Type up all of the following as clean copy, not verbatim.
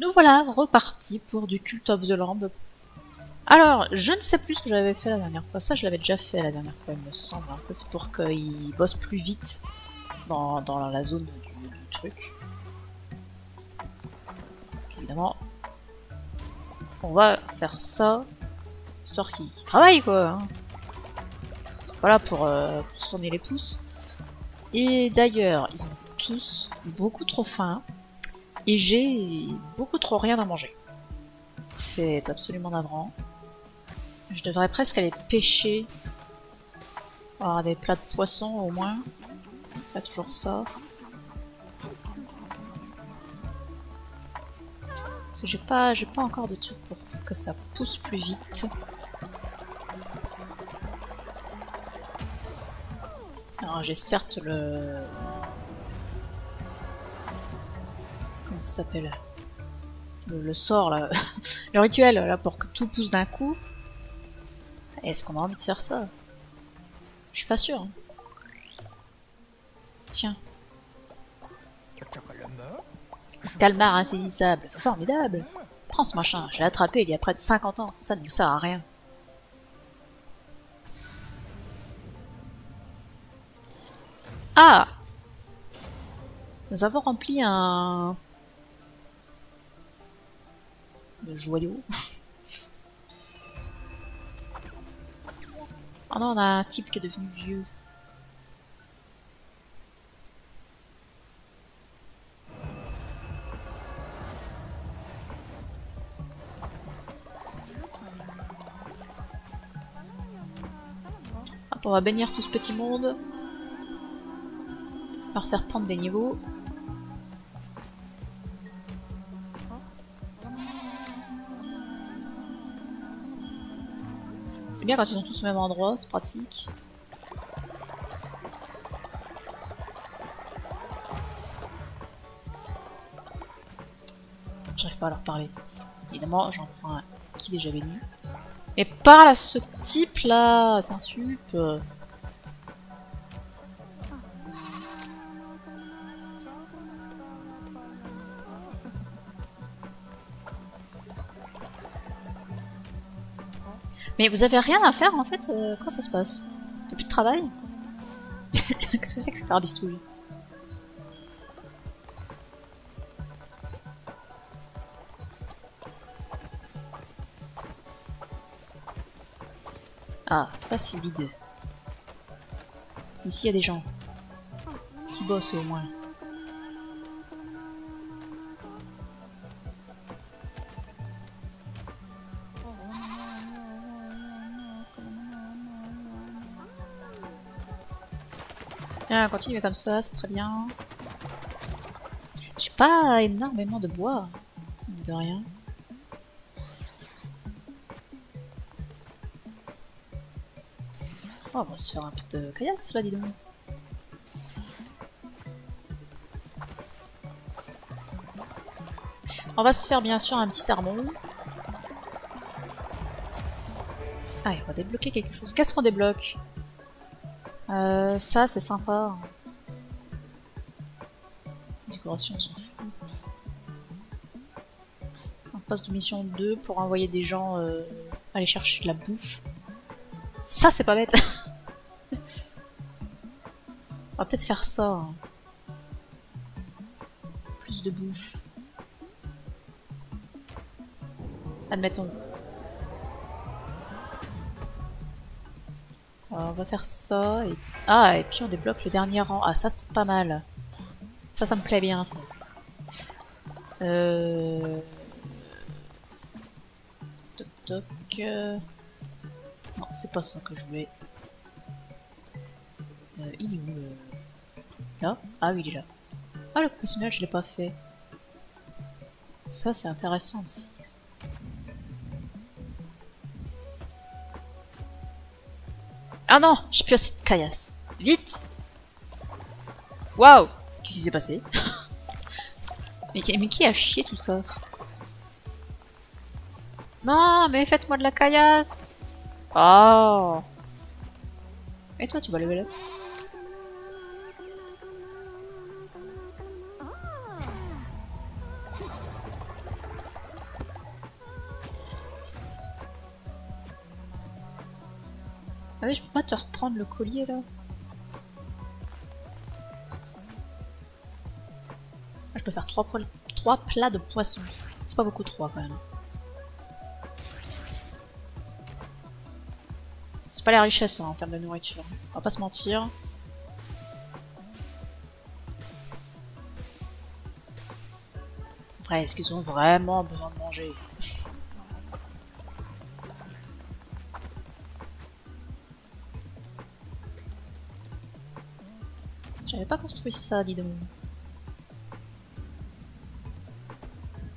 Nous voilà repartis pour du Cult of the Lamb. Alors, je ne sais plus ce que j'avais fait la dernière fois. Ça, je l'avais déjà fait la dernière fois, il me semble. Ça, c'est pour qu'il bosse plus vite dans la zone du truc. Donc, évidemment, on va faire ça, histoire qu'il travaille, quoi. Hein. C'est pas là pour se tourner les pouces. Et d'ailleurs, ils ont tous beaucoup trop faim. Et j'ai beaucoup trop rien à manger. C'est absolument navrant. Je devrais presque aller pêcher. Avoir des plats de poisson au moins. C'est toujours ça. Parce que j'ai pas encore de trucs pour que ça pousse plus vite. Alors j'ai certes le... Comment ça s'appelle, le sort là. Le rituel là pour que tout pousse d'un coup. Est-ce qu'on a envie de faire ça? Je suis pas sûre. Hein. Tiens. Calmar insaisissable. Formidable. Prends ce machin. Je l'ai attrapé il y a près de 50 ans. Ça ne nous sert à rien. Ah! Nous avons rempli un... Le joyau. Oh non, on a un type qui est devenu vieux. Hop, on va bénir tout ce petit monde. Leur faire prendre des niveaux. C'est bien quand ils sont tous au même endroit, c'est pratique. J'arrive pas à leur parler. Évidemment, j'en prends un qui est déjà béni. Mais parle à ce type là, c'est un sup. Mais vous avez rien à faire en fait quand ça se passe? Y'a plus de travail? Qu'est-ce que c'est que cette carbistouille? Ah, ça c'est vide. Ici il y a des gens qui bossent au moins. Bien, continuez comme ça, c'est très bien. J'ai pas énormément de bois, de rien. Oh, on va se faire un peu de caillasse là, dis donc. On va se faire bien sûr un petit sermon. Ah, on va débloquer quelque chose. Qu'est-ce qu'on débloque? Ça c'est sympa. Décoration, on s'en fout. Un poste de mission 2 pour envoyer des gens aller chercher de la bouffe. Ça c'est pas bête. On va peut-être faire ça. Hein. Plus de bouffe. Admettons. Alors, on va faire ça. Et... Ah, et puis on débloque le dernier rang. Ah, ça c'est pas mal. Ça me plaît bien, ça. Toc toc. Non, c'est pas ça que je voulais. Il est où là? Ah oui, il est là. Ah, le professionnel, je l'ai pas fait. Ça, c'est intéressant aussi. Ah non, j'ai plus assez de caillasse. Vite! Waouh! Qu'est-ce qui s'est passé? mais qui a chié tout ça? Non, mais faites-moi de la caillasse! Oh! Et toi, tu vas lever là? Ah oui, je peux pas te reprendre le collier là. Je peux faire 3 plats de poisson. C'est pas beaucoup 3 quand même. C'est pas la richesse hein, en termes de nourriture. On va pas se mentir. Après, est-ce qu'ils ont vraiment besoin de manger? J'avais pas construit ça, dis donc.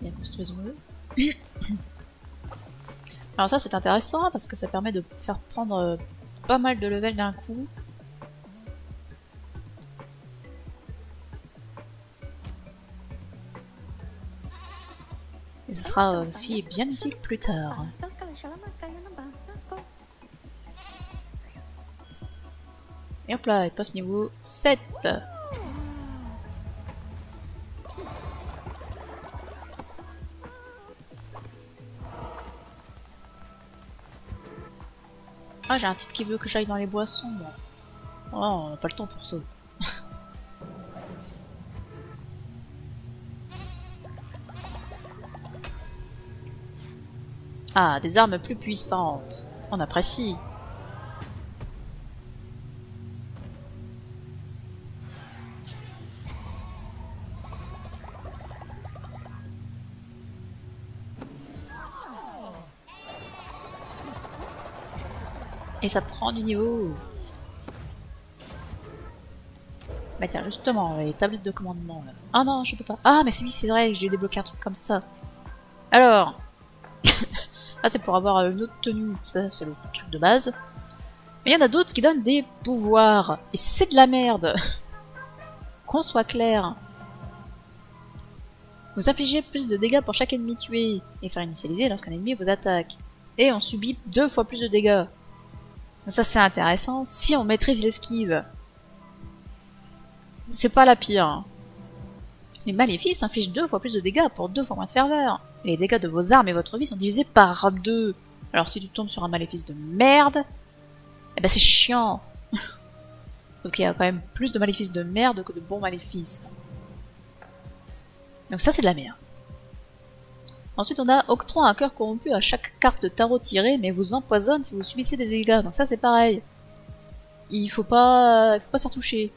Bien, construisons-le. Alors ça, c'est intéressant, parce que ça permet de faire prendre pas mal de level d'un coup. Et ce sera aussi bien utile plus tard. Et hop là, il passe niveau 7. Ah, j'ai un type qui veut que j'aille dans les boissons. Bon. Oh, on n'a pas le temps pour ça. Ah, des armes plus puissantes. On apprécie. Et ça prend du niveau. Bah tiens, justement, les tablettes de commandement là. Ah non, je peux pas. Ah, mais oui, c'est vrai, j'ai débloqué un truc comme ça. Alors. Là, c'est pour avoir une autre tenue, parce que ça, c'est le truc de base. Mais il y en a d'autres qui donnent des pouvoirs. Et c'est de la merde. Qu'on soit clair. Vous infligez plus de dégâts pour chaque ennemi tué. Et faire initialiser lorsqu'un ennemi vous attaque. Et on subit 2 fois plus de dégâts. Ça c'est intéressant, si on maîtrise l'esquive. C'est pas la pire. Les maléfices infligent 2 fois plus de dégâts pour 2 fois moins de ferveur. Les dégâts de vos armes et votre vie sont divisés par 2. Alors si tu tombes sur un maléfice de merde, eh ben c'est chiant. Donc il y a quand même plus de maléfices de merde que de bons maléfices. Donc ça c'est de la merde. Ensuite on a octroie un cœur corrompu à chaque carte de tarot tirée, mais vous empoisonne si vous subissez des dégâts. Donc ça c'est pareil. Il faut pas s'y retoucher.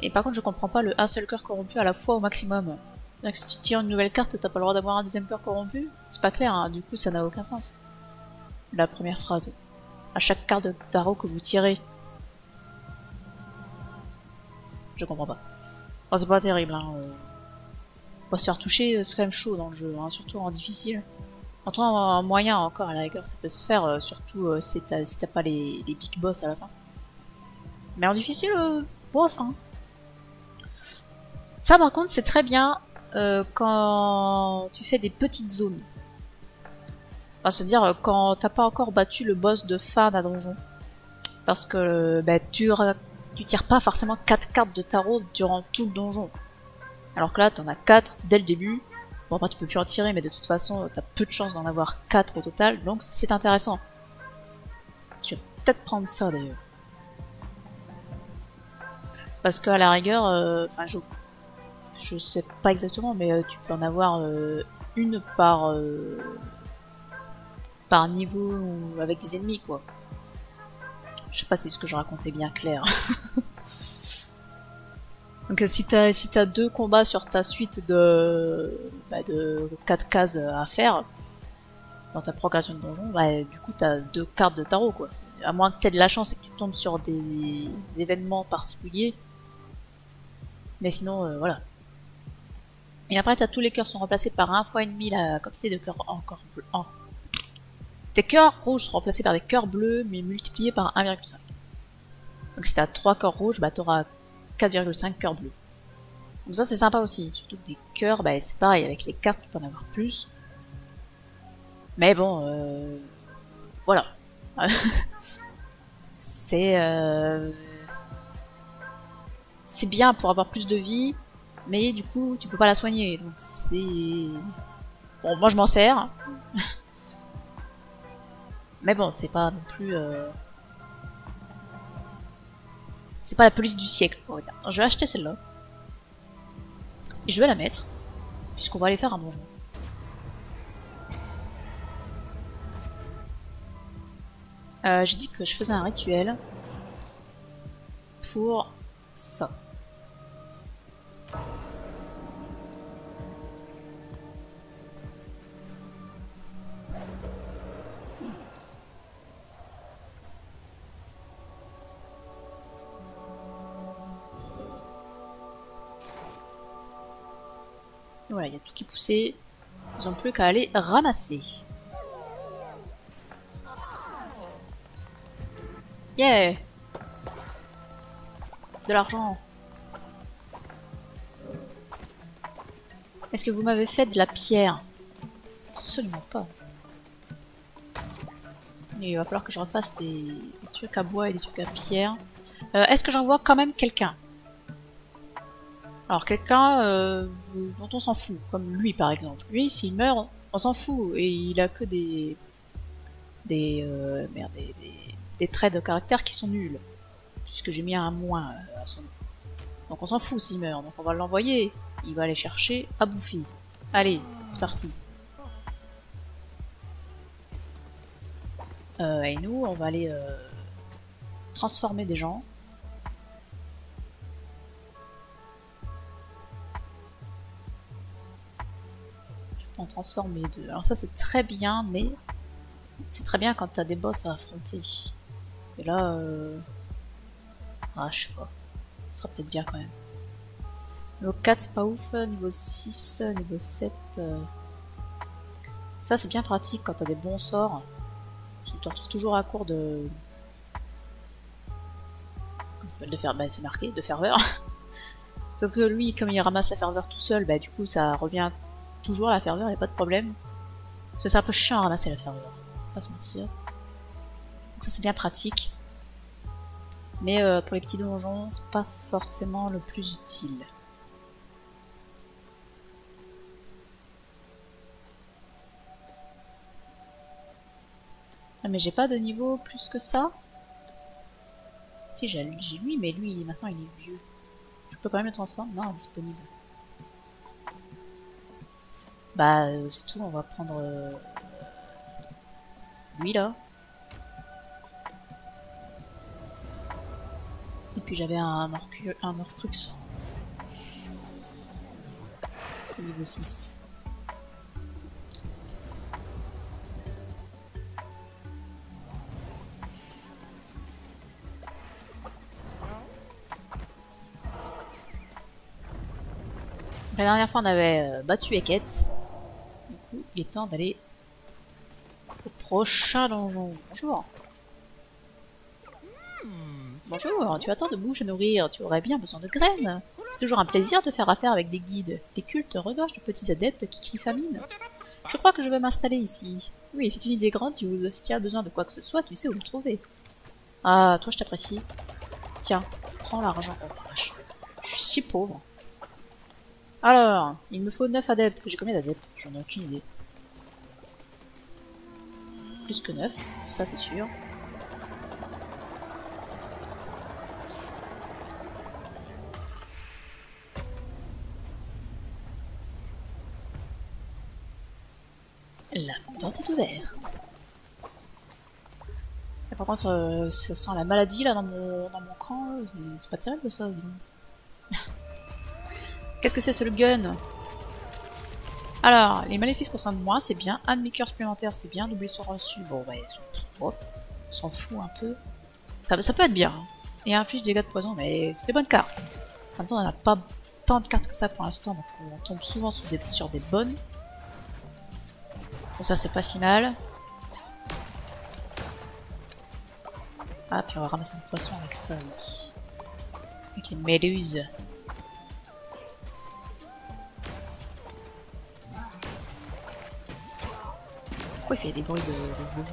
Et par contre je comprends pas le un seul cœur corrompu à la fois au maximum. Donc si tu tires une nouvelle carte, t'as pas le droit d'avoir un deuxième cœur corrompu? C'est pas clair, hein. Du coup ça n'a aucun sens. La première phrase. À chaque carte de tarot que vous tirez. Je comprends pas. Oh, c'est pas terrible, hein. Pas se faire toucher, c'est quand même chaud dans le jeu, hein, surtout en difficile. En toi, en moyen encore, à la rigueur, ça peut se faire, surtout si t'as pas les big boss à la fin. Mais en difficile, bof, hein. Ça, par contre, c'est très bien quand tu fais des petites zones. Enfin, c'est-à-dire quand t'as pas encore battu le boss de fin d'un donjon. Parce que bah, tu tires pas forcément 4 cartes de tarot durant tout le donjon. Alors que là, t'en as 4 dès le début. Bon, après, tu peux plus en tirer, mais de toute façon, t'as peu de chances d'en avoir 4 au total, donc c'est intéressant. Je vais peut-être prendre ça, d'ailleurs. Parce qu'à la rigueur, enfin, je sais pas exactement, mais tu peux en avoir une par niveau ou avec des ennemis, quoi. Je sais pas si c'est ce que je racontais bien clair. Donc si t'as 2 combats sur ta suite de 4 cases à faire dans ta progression de donjon, bah, du coup t'as 2 cartes de tarot, quoi. À moins que t'aies de la chance et que tu tombes sur des événements particuliers. Mais sinon, voilà. Et après, tous les cœurs sont remplacés par 1 fois et demi la quantité de cœurs encore bleus. Tes cœurs rouges sont remplacés par des cœurs bleus, mais multipliés par 1,5. Donc si t'as 3 cœurs rouges, bah t'auras 4,5 cœurs bleus. Donc ça c'est sympa aussi, surtout que des cœurs, bah c'est pareil, avec les cartes tu peux en avoir plus. Mais bon, voilà. C'est bien pour avoir plus de vie, mais du coup tu peux pas la soigner, donc c'est... Bon, moi je m'en sers. Mais bon, c'est pas non plus... C'est pas la police du siècle, on va dire. Je vais acheter celle-là. Et je vais la mettre, puisqu'on va aller faire un donjon. J'ai dit que je faisais un rituel pour ça. Voilà, il y a tout qui poussait. Ils n'ont plus qu'à aller ramasser. Yeah! De l'argent. Est-ce que vous m'avez fait de la pierre? Absolument pas. Il va falloir que je refasse des trucs à bois et des trucs à pierre. Est-ce que j'en vois quand même quelqu'un? Alors quelqu'un dont on s'en fout, comme lui par exemple. Lui, s'il meurt, on s'en fout. Et il a que des traits de caractère qui sont nuls. Puisque j'ai mis un moins à son nom. Donc on s'en fout s'il meurt. Donc on va l'envoyer. Il va aller chercher à bouffer. Allez, c'est parti. Et nous, on va aller transformer des gens. Je peux en transformer deux. Alors ça c'est très bien, mais c'est très bien quand t'as des boss à affronter. Et là, ah je sais pas. Ce sera peut-être bien quand même. Niveau 4 c'est pas ouf, niveau 6, niveau 7... Ça c'est bien pratique quand t'as des bons sorts. Tu te retrouves toujours à court de... Comment ça s'appelle, de faire... Bah c'est marqué, de ferveur. Donc lui, comme il ramasse la ferveur tout seul, bah du coup ça revient toujours à la ferveur, y a pas de problème. Parce que c'est un peu chiant à ramasser la ferveur, faut pas se mentir. Donc ça c'est bien pratique. Mais pour les petits donjons, c'est pas forcément le plus utile. Ah mais j'ai pas de niveau plus que ça. Si j'ai lui, mais lui maintenant il est vieux. Je peux quand même le transformer? Non, disponible. Bah c'est tout, on va prendre lui là. Et puis j'avais un Horcrux. Au niveau 6. La dernière fois on avait battu Eket. Du coup il est temps d'aller au prochain donjon. Bonjour. Bonjour, tu attends de bouche à nourrir, tu aurais bien besoin de graines. C'est toujours un plaisir de faire affaire avec des guides. Les cultes regorgent de petits adeptes qui crient famine. Je crois que je vais m'installer ici. Oui, c'est une idée grandiose. Si tu as besoin de quoi que ce soit, tu sais où le trouver. Ah, toi je t'apprécie. Tiens, prends l'argent. Oh vache, je suis si pauvre. Alors, il me faut 9 adeptes. J'ai combien d'adeptes? J'en ai aucune idée. Plus que 9, ça c'est sûr. La porte est ouverte. Et par contre, ça sent la maladie là dans mon camp. C'est pas terrible ça. Qu'est-ce que c'est ce gun? Alors, les maléfices consomment moins, c'est bien. Un demi-cœur supplémentaire, c'est bien. Doubler son reçu, bon ouais, on s'en fout un peu. Ça peut être bien. Et inflige dégâts de poison, mais c'est des bonnes cartes. En même temps, on n'a pas tant de cartes que ça pour l'instant, donc on tombe souvent sur des bonnes. Bon, ça c'est pas si mal. Ah, puis on va ramasser un poisson avec ça, oui. Avec les méduses. Pourquoi il fait des bruits de vomi?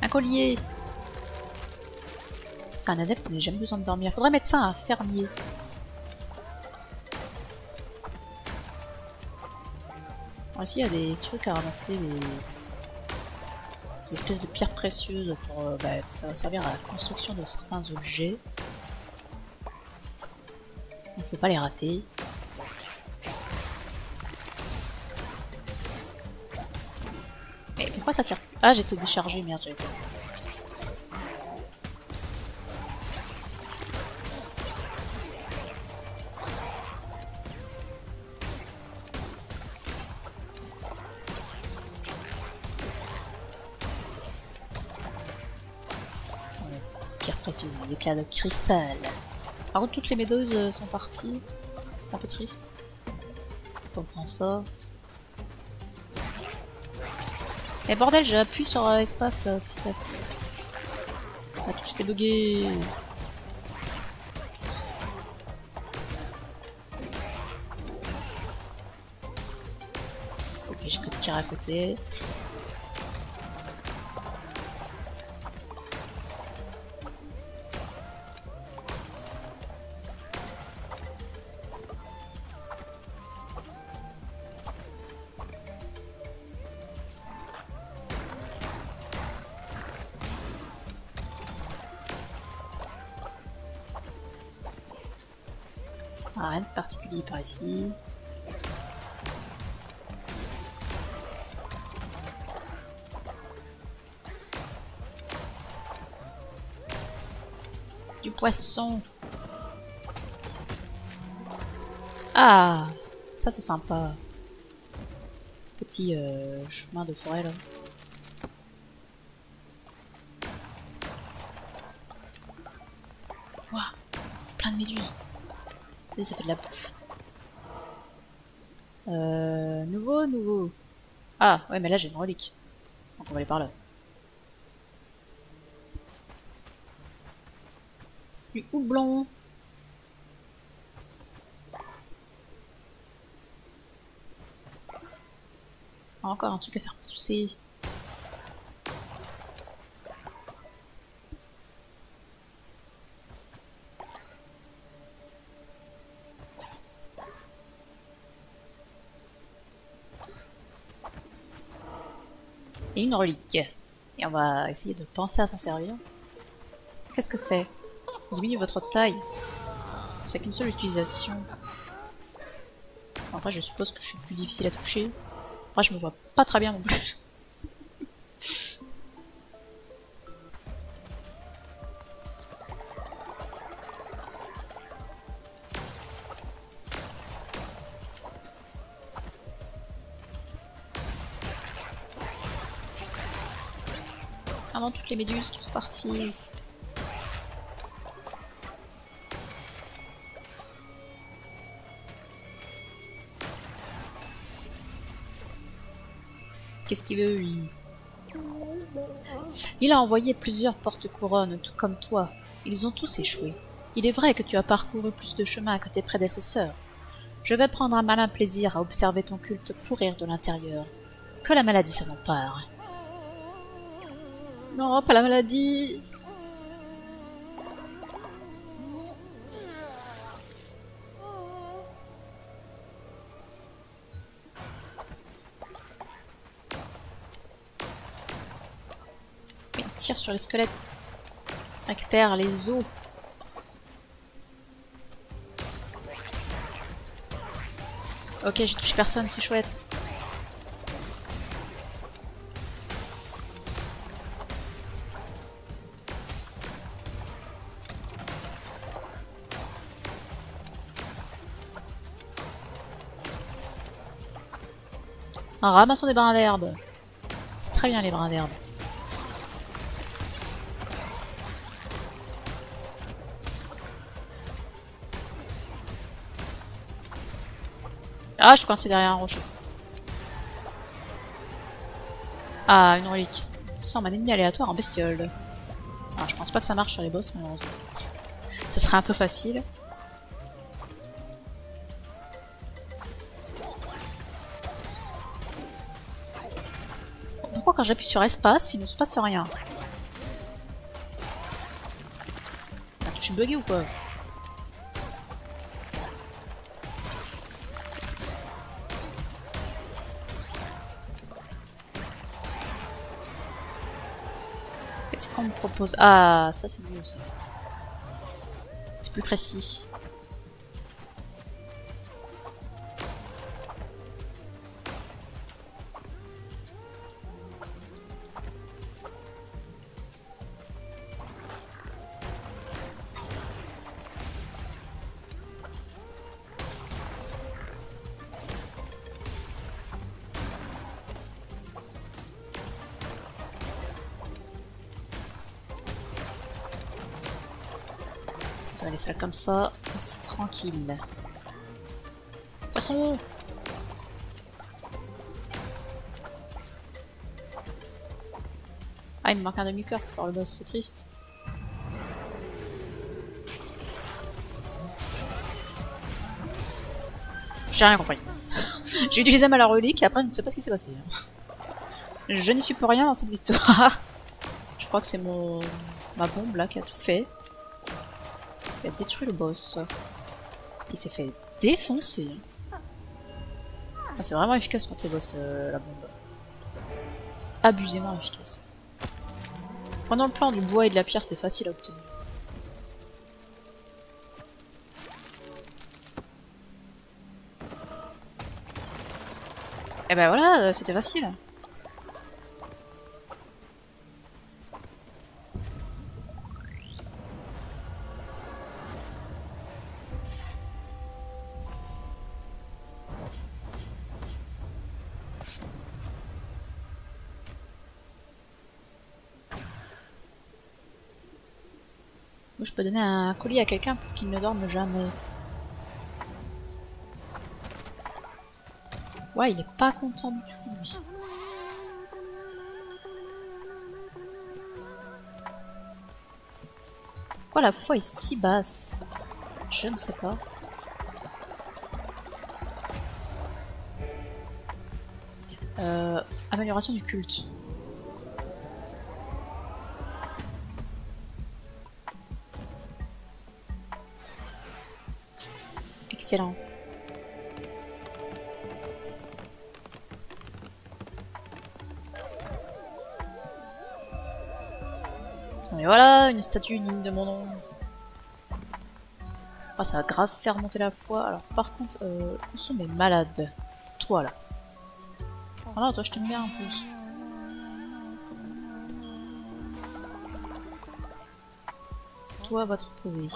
Un collier. Un adepte n'a jamais besoin de dormir. Faudrait mettre ça à un fermier. Alors ici il y a des trucs à ramasser. des espèces de pierres précieuses pour ça va servir à la construction de certains objets. Il ne faut pas les rater. Mais pourquoi ça tire plus? Ah, j'étais déchargé, merde, j'avais pas. Cette pierre précieuse, l'éclat de cristal. Par contre, toutes les médeuses sont parties. C'est un peu triste. On prend ça. Eh bordel, j'ai appuyé sur espace là, qu'est-ce qui se passe? La touche était buggée. Ok, j'ai que de tirer à côté. Ah, rien de particulier par ici. Du poisson. Ah, ça c'est sympa. Petit chemin de forêt là. Ouah, plein de méduses. Et ça fait de la bouffe. Nouveau. Ah, ouais, mais là j'ai une relique. Donc on va aller par là. Du houblon. Encore un truc à faire pousser. Et une relique. Et on va essayer de penser à s'en servir. Qu'est-ce que c'est? Diminue votre taille. C'est qu'une seule utilisation. Après, je suppose que je suis plus difficile à toucher. Après, je me vois pas très bien non plus. Ah non, toutes les méduses qui sont parties. Qu'est-ce qu'il veut, lui? Il a envoyé plusieurs porte-couronnes, tout comme toi. Ils ont tous échoué. Il est vrai que tu as parcouru plus de chemin que tes prédécesseurs. Je vais prendre un malin plaisir à observer ton culte pourrir de l'intérieur. Que la maladie s'en empare. Non, pas la maladie. Il tire sur les squelettes. Récupère les os. Ok, j'ai touché personne, c'est chouette. Ramassons des brins d'herbe. C'est très bien les brins d'herbe. Ah, je suis coincé derrière un rocher. Ah, une relique. Ça, on m'a ennemi aléatoire en bestiole. Alors, je pense pas que ça marche sur les boss, malheureusement. Ce serait un peu facile. Pourquoi quand j'appuie sur espace, il ne se passe rien? Ah, je suis bugué ou quoi? Qu'est-ce qu'on me propose? Ah, ça c'est mieux ça. C'est plus précis. On va laisser ça comme ça, c'est tranquille. Poisson! Ah, il me manque un demi-cœur pour faire le boss, c'est triste. J'ai rien compris. J'ai utilisé ma relique et après je ne sais pas ce qui s'est passé. Je n'y suis pour rien dans cette victoire. Je crois que c'est ma bombe là qui a tout fait. Il a détruit le boss. Il s'est fait défoncer. Ah, c'est vraiment efficace contre les boss, la bombe. C'est abusément efficace. Pendant le plan du bois et de la pierre, c'est facile à obtenir. Et ben voilà, c'était facile. Moi, je peux donner un colis à quelqu'un pour qu'il ne dorme jamais. Ouais, il est pas content du tout, lui. Pourquoi la foi est si basse? Je ne sais pas. Amélioration du culte. Excellent. Et voilà, une statue digne de mon nom. Ah, ça va grave faire monter la foi. Alors par contre, où sont mes malades? Toi là. Ah non, toi je t'aime bien en plus. Toi va te reposer.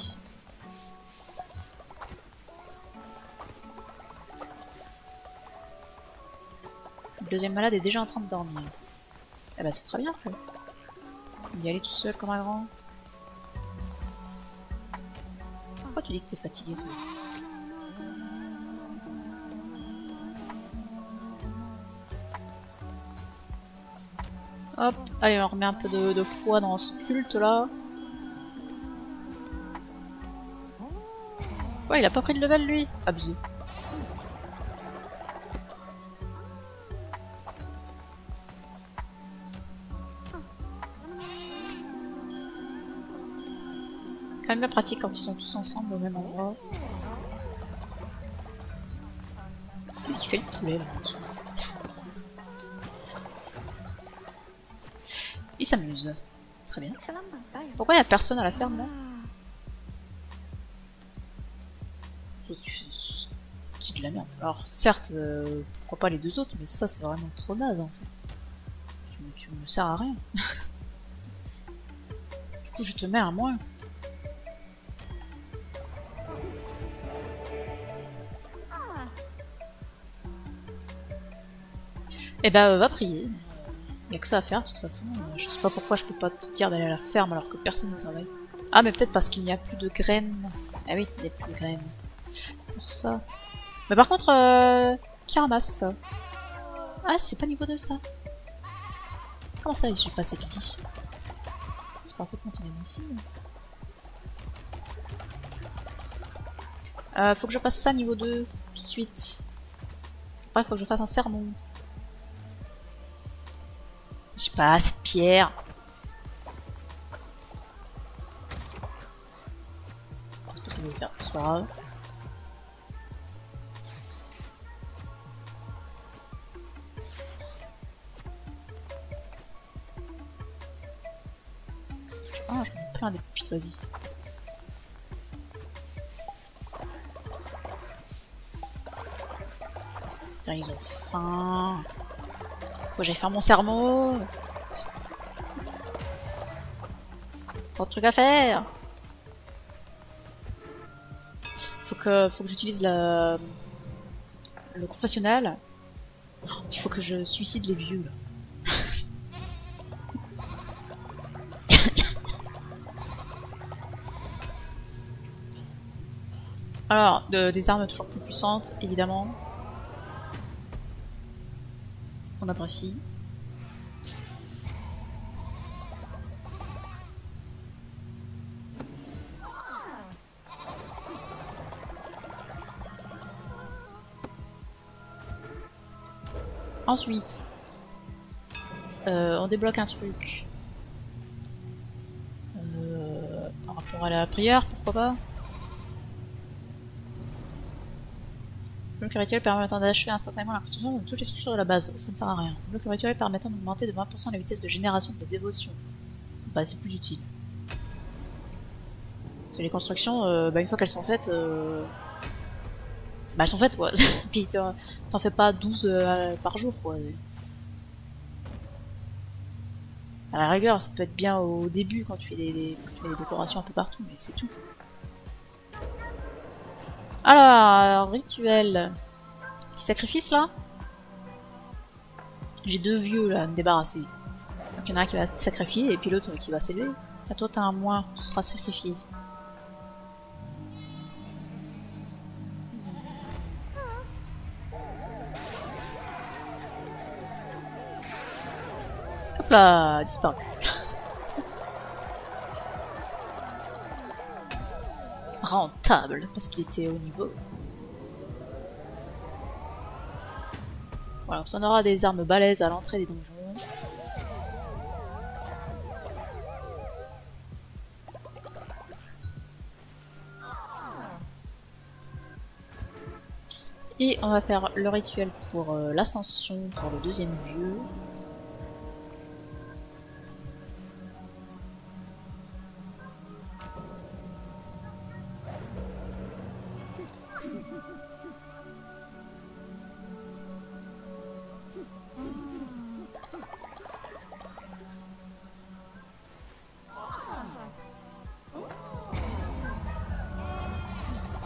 Le deuxième malade est déjà en train de dormir. Eh bah c'est très bien ça. Il y aller tout seul comme un grand. Pourquoi tu dis que t'es fatigué toi? Hop, allez on remet un peu de foi dans ce culte là. Ouais, il a pas pris de level lui. Abusé. Quand même bien pratique quand ils sont tous ensemble au même endroit. Qu'est-ce qu'il fait le poulet là en dessous? Il s'amuse. Très bien. Pourquoi il n'y a personne à la ferme là? C'est de la merde. Alors certes, pourquoi pas les deux autres, mais ça c'est vraiment trop naze en fait. Tu me sers à rien. Du coup je te mets à moins. Eh ben va prier. Y'a que ça à faire de toute façon. Je sais pas pourquoi je peux pas te dire d'aller à la ferme alors que personne ne travaille. Ah mais peut-être parce qu'il n'y a plus de graines. Ah oui, il n'y a plus de graines. Pour ça. Mais par contre, qui ramasse ça? Ah c'est pas niveau 2 ça. Comment ça j'ai pas assez piti? C'est parfaitement inadmissible. Faut que je fasse ça niveau 2 tout de suite. Après faut que je fasse un sermon. J'ai pas assez de pierre. C'est pas ce que je vais faire, c'est pas grave. Ah, j'en ai plein des pépites, vas-y. Putain, ils ont faim. Faut que j'aille faire mon sermon. Tant de trucs à faire. Faut que j'utilise le confessionnal. Il faut que je suicide les vieux là. Alors, des armes toujours plus puissantes, évidemment. On apprécie. Ensuite, on débloque un truc. Par rapport à la prière, pourquoi pas. Le bloc rituel permettant d'achever instantanément la construction de toutes les structures de la base, ça ne sert à rien. Le bloc rituel permettant d'augmenter de 20% la vitesse de génération de dévotion. Bah c'est plus utile. Parce que les constructions, une fois qu'elles sont faites, bah elles sont faites quoi. Puis t'en fais pas 12 par jour quoi. À la rigueur, ça peut être bien au début quand tu fais des décorations un peu partout, mais c'est tout. Alors, rituel. Petit sacrifice là. J'ai deux vieux là à me débarrasser. Donc il y en a un qui va se sacrifier et puis l'autre qui va s'élever. Tiens, toi t'as un moins, tu seras sacrifié. Hop là, disparu. Rentable, parce qu'il était au niveau. Voilà, on aura des armes balèzes à l'entrée des donjons. Et on va faire le rituel pour l'ascension, pour le deuxième vieux.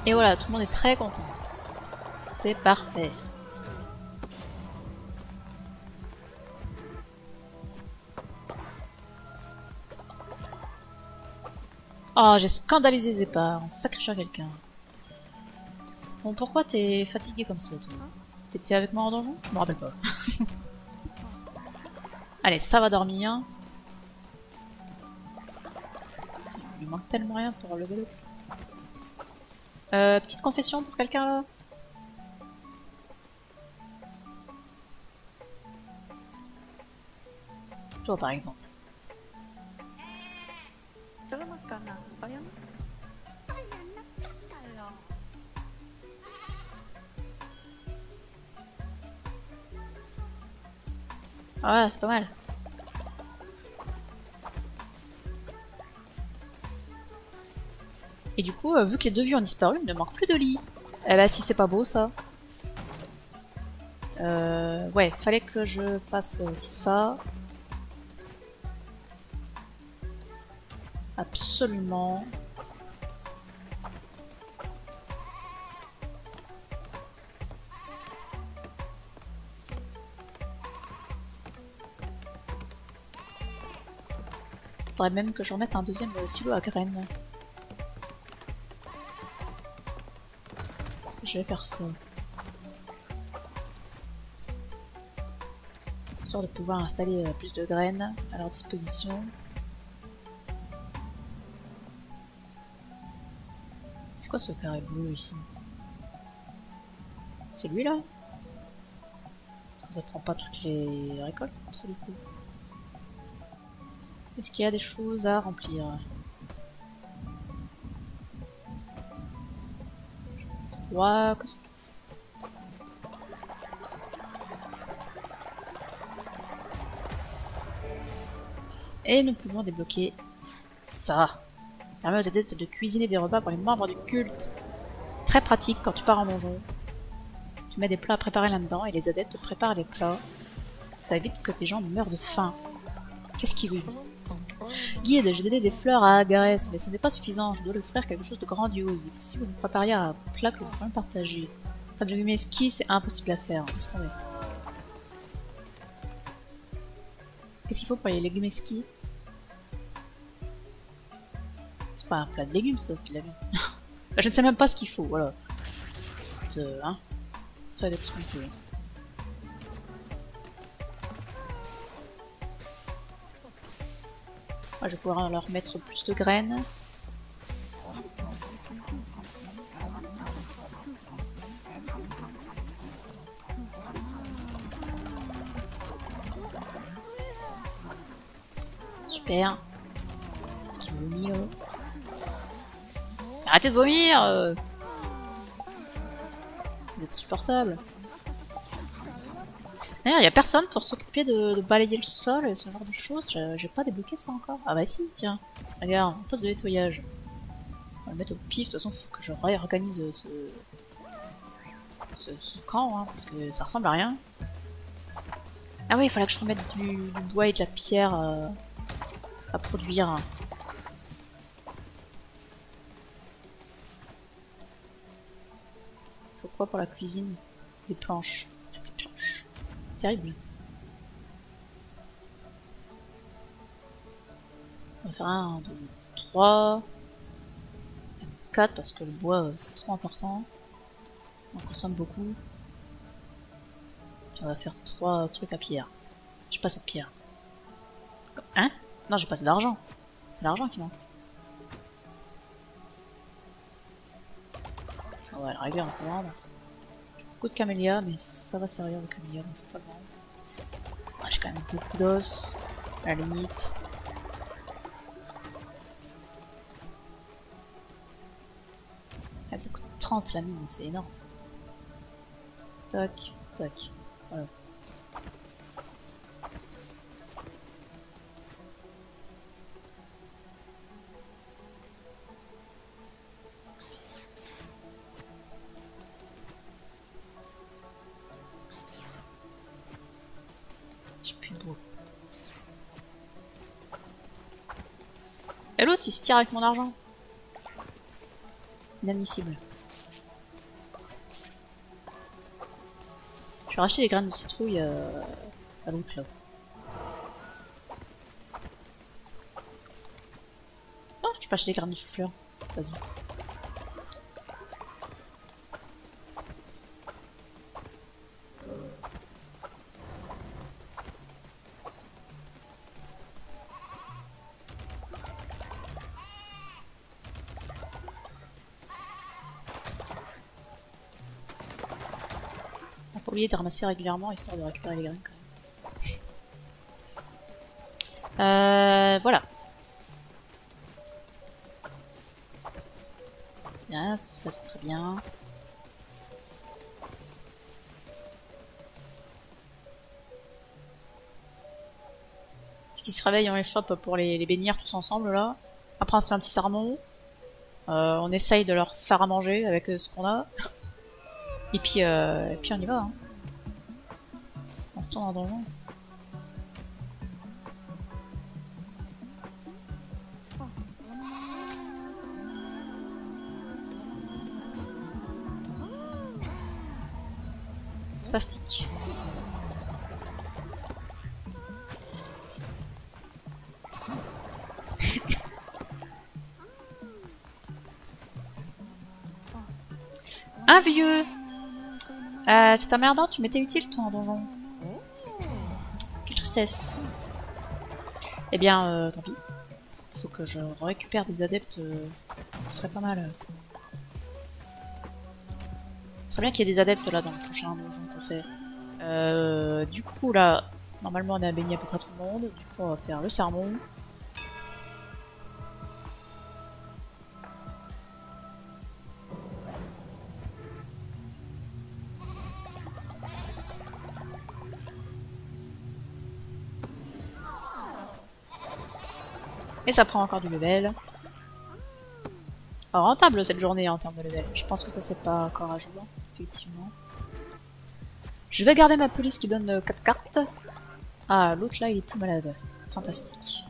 Et voilà, tout le monde est très content. C'est parfait. Oh, j'ai scandalisé Zépar en sacrifiant quelqu'un. Bon, pourquoi t'es fatigué comme ça, toi? T'étais avec moi en donjon? Je me rappelle pas. Allez, ça va dormir. Il manque tellement rien pour lever le... petite confession pour quelqu'un là? Toi par exemple. Ah ouais, c'est pas mal. Et du coup, vu que les deux vieux ont disparu, il ne manque plus de lit. Eh bah si c'est pas beau ça. Ouais, fallait que je fasse ça. Absolument. Faudrait même que je remette un deuxième silo à graines. Je vais faire ça. Histoire de pouvoir installer plus de graines à leur disposition. C'est quoi ce carré bleu ici? C'est lui là? Parce que ça prend pas toutes les récoltes contre du coup. Est-ce qu'il y a des choses à remplir? Je crois que c'est tout. Et nous pouvons débloquer Ça permet aux adeptes de cuisiner des repas pour les membres du culte. Très pratique quand tu pars en donjon. Tu mets des plats à préparer là-dedans et les adeptes préparent les plats. Ça évite que tes gens meurent de faim. Qu'est-ce qu'il veut, lui? Guide, j'ai donné des fleurs à Agarès, mais ce n'est pas suffisant. Je dois lui offrir quelque chose de grandiose. Il faut si vous me prépariez un plat que vous pourriez partager. Enfin, de mes skis, c'est impossible à faire. Laisse tomber. Qu'est-ce qu'il faut pour les légumes exquis? C'est pas un plat de légumes, ça, c'est de la viande. Je ne sais même pas ce qu'il faut, voilà. Hein, on fait avec ce qu'on peut. Moi, je vais pouvoir leur mettre plus de graines. Super. Est-ce qu'il vomit, Arrêtez de vomir Vous êtes insupportable. D'ailleurs, il n'y a personne pour s'occuper de balayer le sol et ce genre de choses. J'ai pas débloqué ça encore. Ah bah si, tiens. Regarde, un poste de nettoyage. On va le mettre au pif. De toute façon, faut que je réorganise ce camp, hein, parce que ça ressemble à rien. Ah oui, il fallait que je remette du bois et de la pierre à produire. Faut quoi pour la cuisine? Des planches. J'ai plus de planches. Terrible. On va faire 1, 2, 3, 4 parce que le bois c'est trop important. On consomme beaucoup. Puis on va faire 3 trucs à pierre. J'ai pas assez de pierre. Hein? Non, j'ai pas assez d'argent. C'est l'argent qui manque. Ça, on va le régler en commande. J'ai beaucoup de camélias, mais ça va servir le camélia, donc je peux pas le vendre. Ah, j'ai quand même beaucoup d'os, à la limite. Ah, ça coûte 30 la mine, c'est énorme. Tac, tac. Voilà. J'ai plus de bois. Et l'autre, il se tire avec mon argent. Inadmissible. Je vais racheter des graines de citrouille à l'autre là. Oh, je peux acheter des graines de chou-fleur. Vas-y. Faut oublier de ramasser régulièrement histoire de récupérer les graines quand même. Voilà. Bien, tout ça c'est très bien. C'est qu'ils se réveillent, on les chope pour les bénir tous ensemble là. Après on se fait un petit sermon. On essaye de leur faire à manger avec ce qu'on a. Et puis on y va. Hein. On retourne en donjon. Fantastique. Un vieux. C'est emmerdant, tu m'étais utile toi en donjon. Quelle tristesse. Eh bien, tant pis. Faut que je récupère des adeptes. Ça serait pas mal. Ce serait bien qu'il y ait des adeptes là dans le prochain donjon qu'on fait. Du coup là, normalement on a baigné à peu près tout le monde. Du coup on va faire le sermon. Et ça prend encore du level. Oh, rentable cette journée en termes de level. Je pense que ça c'est pas encore à jour, effectivement. Je vais garder ma police qui donne 4 cartes. Ah, l'autre là il est plus malade. Fantastique.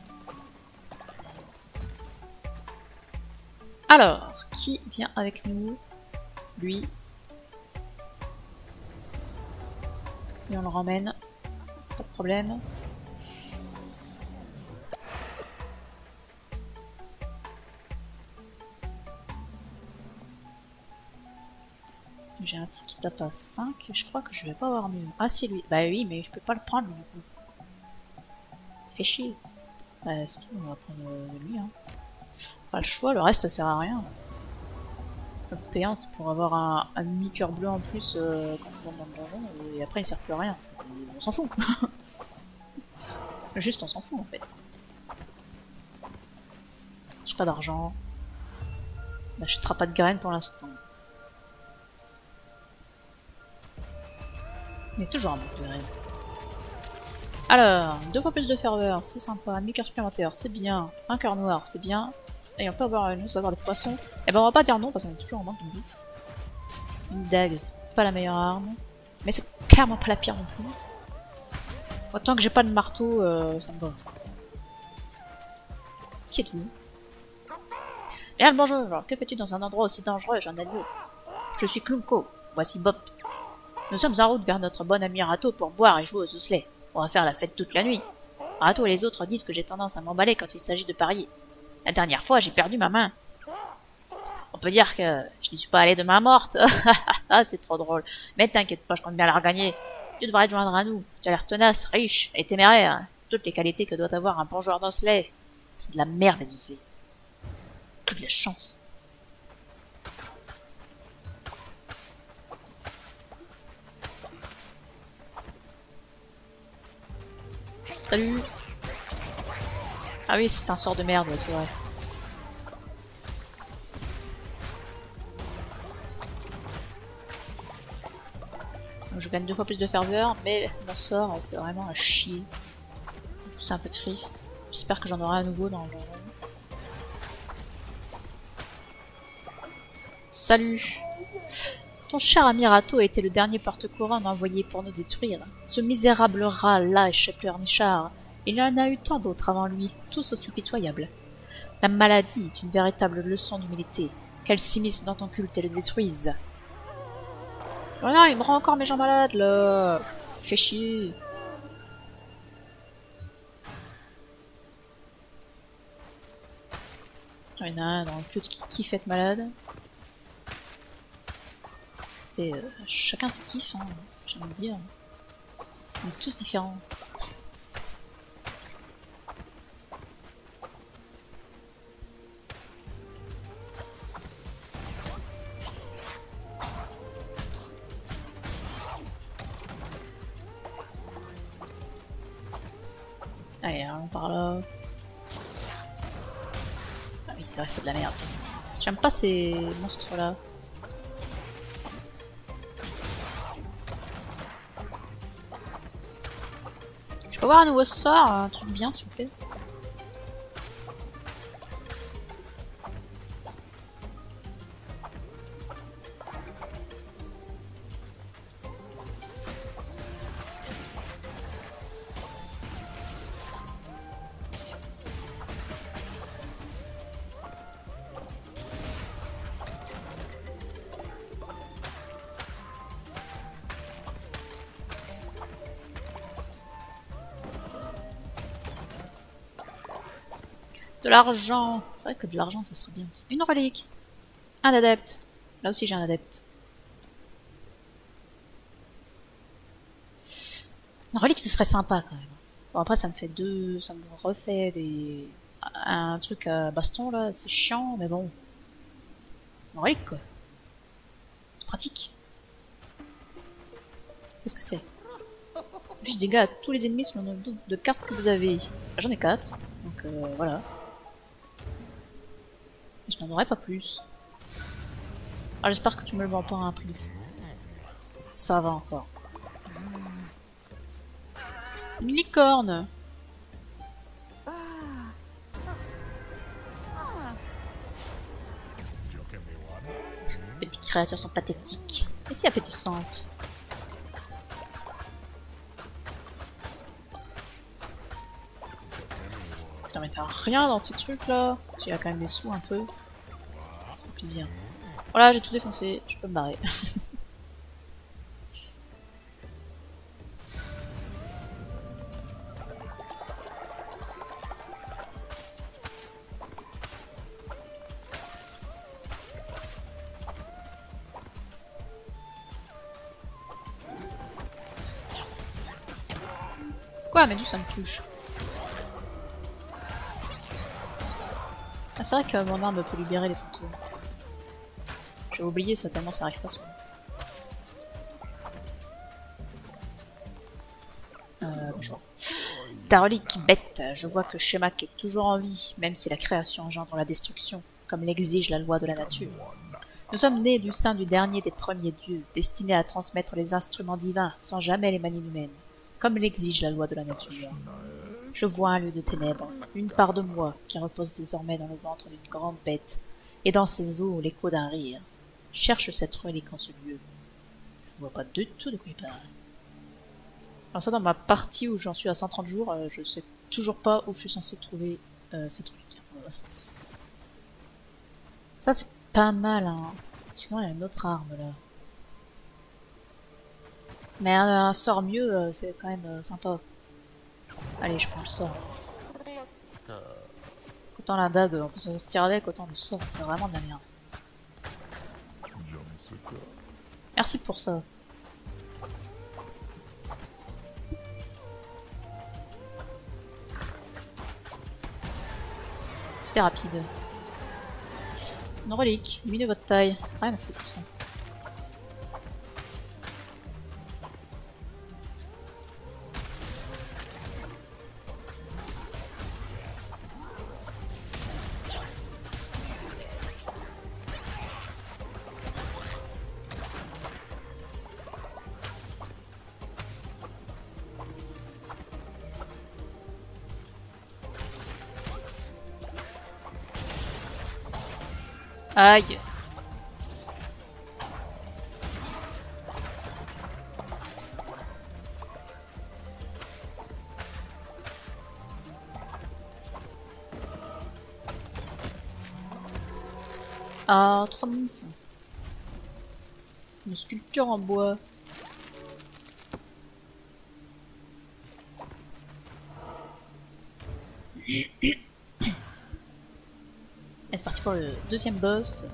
Alors, qui vient avec nous? Lui. Et on le ramène. Pas de problème. J'ai un type qui tape à 5, je crois que je vais pas avoir mieux. Ah si lui, bah oui mais je peux pas le prendre lui, du coup. Fait chier. Bah c'est tout, on va prendre lui hein. Pas le choix, le reste ça sert à rien. Le P1 c'est pour avoir un mini-cœur bleu en plus quand on monte dans le donjon, et après il sert plus à rien, on s'en fout. Juste on s'en fout en fait. J'ai pas d'argent. On n'achètera pas de graines pour l'instant. Il y a toujours un manque de graines. Alors, 2 fois plus de ferveur, c'est sympa. Un demi-cœur supplémentaire, c'est bien. Un cœur noir, c'est bien. Et on peut avoir nous avoir des poissons. Et ben on va pas dire non parce qu'on est toujours en manque de bouffe. Une dague, c'est pas la meilleure arme. Mais c'est clairement pas la pire non plus. Autant que j'ai pas de marteau, ça me va. Qui êtes-vous? Bien le bonjour, que fais-tu dans un endroit aussi dangereux, jeune agneau? Je suis Klunko, voici Bob. Nous sommes en route vers notre bon ami Rato pour boire et jouer aux osselets. On va faire la fête toute la nuit. Rato et les autres disent que j'ai tendance à m'emballer quand il s'agit de parier. La dernière fois, j'ai perdu ma main. On peut dire que je n'y suis pas allé de main morte. Ah, c'est trop drôle. Mais t'inquiète pas, je compte bien la regagner. Tu devrais te joindre à nous. Tu as l'air tenace, riche et téméraire. Toutes les qualités que doit avoir un bon joueur d'osselets. C'est de la merde, les osselets. Que de la chance. Salut. Ah oui, c'est un sort de merde, ouais, c'est vrai. Donc, je gagne 2 fois plus de ferveur, mais mon sort, c'est vraiment à chier. C'est un peu triste. J'espère que j'en aurai à nouveau dans le... Salut. Ton cher ami Rato était le dernier porte-couronne envoyé pour nous détruire. Ce misérable rat lâche et pleurnichard. Il y en a eu tant d'autres avant lui, tous aussi pitoyables. La maladie est une véritable leçon d'humilité. Qu'elle s'immisce dans ton culte et le détruise. Oh non, il me rend encore mes gens malades, là. Il fait chier. Il y en a un dans le culte qui kiffe être malade. Écoutez, chacun ses kiffs, hein, j'ai envie de dire. On est tous différents. Allez, allons par là. Ah oui, c'est vrai, c'est de la merde. J'aime pas ces monstres-là. Je peux avoir un nouveau sort, un truc bien, s'il vous plaît. De l'argent. C'est vrai que de l'argent, ça serait bien aussi. Une relique. Un adepte. Là aussi, j'ai un adepte. Une relique, ce serait sympa, quand même. Bon, après, ça me fait deux... Ça me refait des... Un truc à baston, là. C'est chiant, mais bon. Une relique, quoi. C'est pratique. Qu'est-ce que c'est? Puis je dégâts à tous les ennemis selon le nombre de cartes que vous avez. J'en ai 4. Donc, voilà. Je n'en aurai pas plus. Ah, j'espère que tu me le vends pas à un prix de fou. Ça va encore. Une licorne. créatures sont pathétiques et si appétissantes. Putain mais t'as rien dans ces trucs là. Tu as quand même des sous un peu. Ça fait plaisir. Voilà, j'ai tout défoncé, je peux me barrer. Quoi, mais d'où ça me touche? Ah, c'est vrai que mon arme peut libérer les fantômes. J'ai oublié ça tellement ça arrive pas souvent. Bonjour. Ta relique bête, je vois que Shemak est toujours en vie, même si la création engendre la destruction, comme l'exige la loi de la nature. Nous sommes nés du sein du dernier des premiers dieux, destinés à transmettre les instruments divins, sans jamais les manier nous-mêmes, comme l'exige la loi de la nature. Je vois un lieu de ténèbres, une part de moi qui repose désormais dans le ventre d'une grande bête, et dans ses os l'écho d'un rire. Cherche cette relique en ce lieu. Je vois pas du tout de quoi il parle. Alors ça, dans ma partie où j'en suis à 130 jours, je sais toujours pas où je suis censé trouver cette relique. Ça c'est pas mal, hein. Sinon il y a une autre arme là. Mais un sort mieux, c'est quand même sympa. Allez, je prends le sort. Autant la dague, on peut s'en sortir avec, autant le sort, c'est vraiment de la merde. Merci pour ça. C'était rapide. Une relique, diminuez votre taille, rien à foutre. Aïe. Ah, 3 mimes. Une sculpture en bois. Et c'est parti pour le deuxième boss.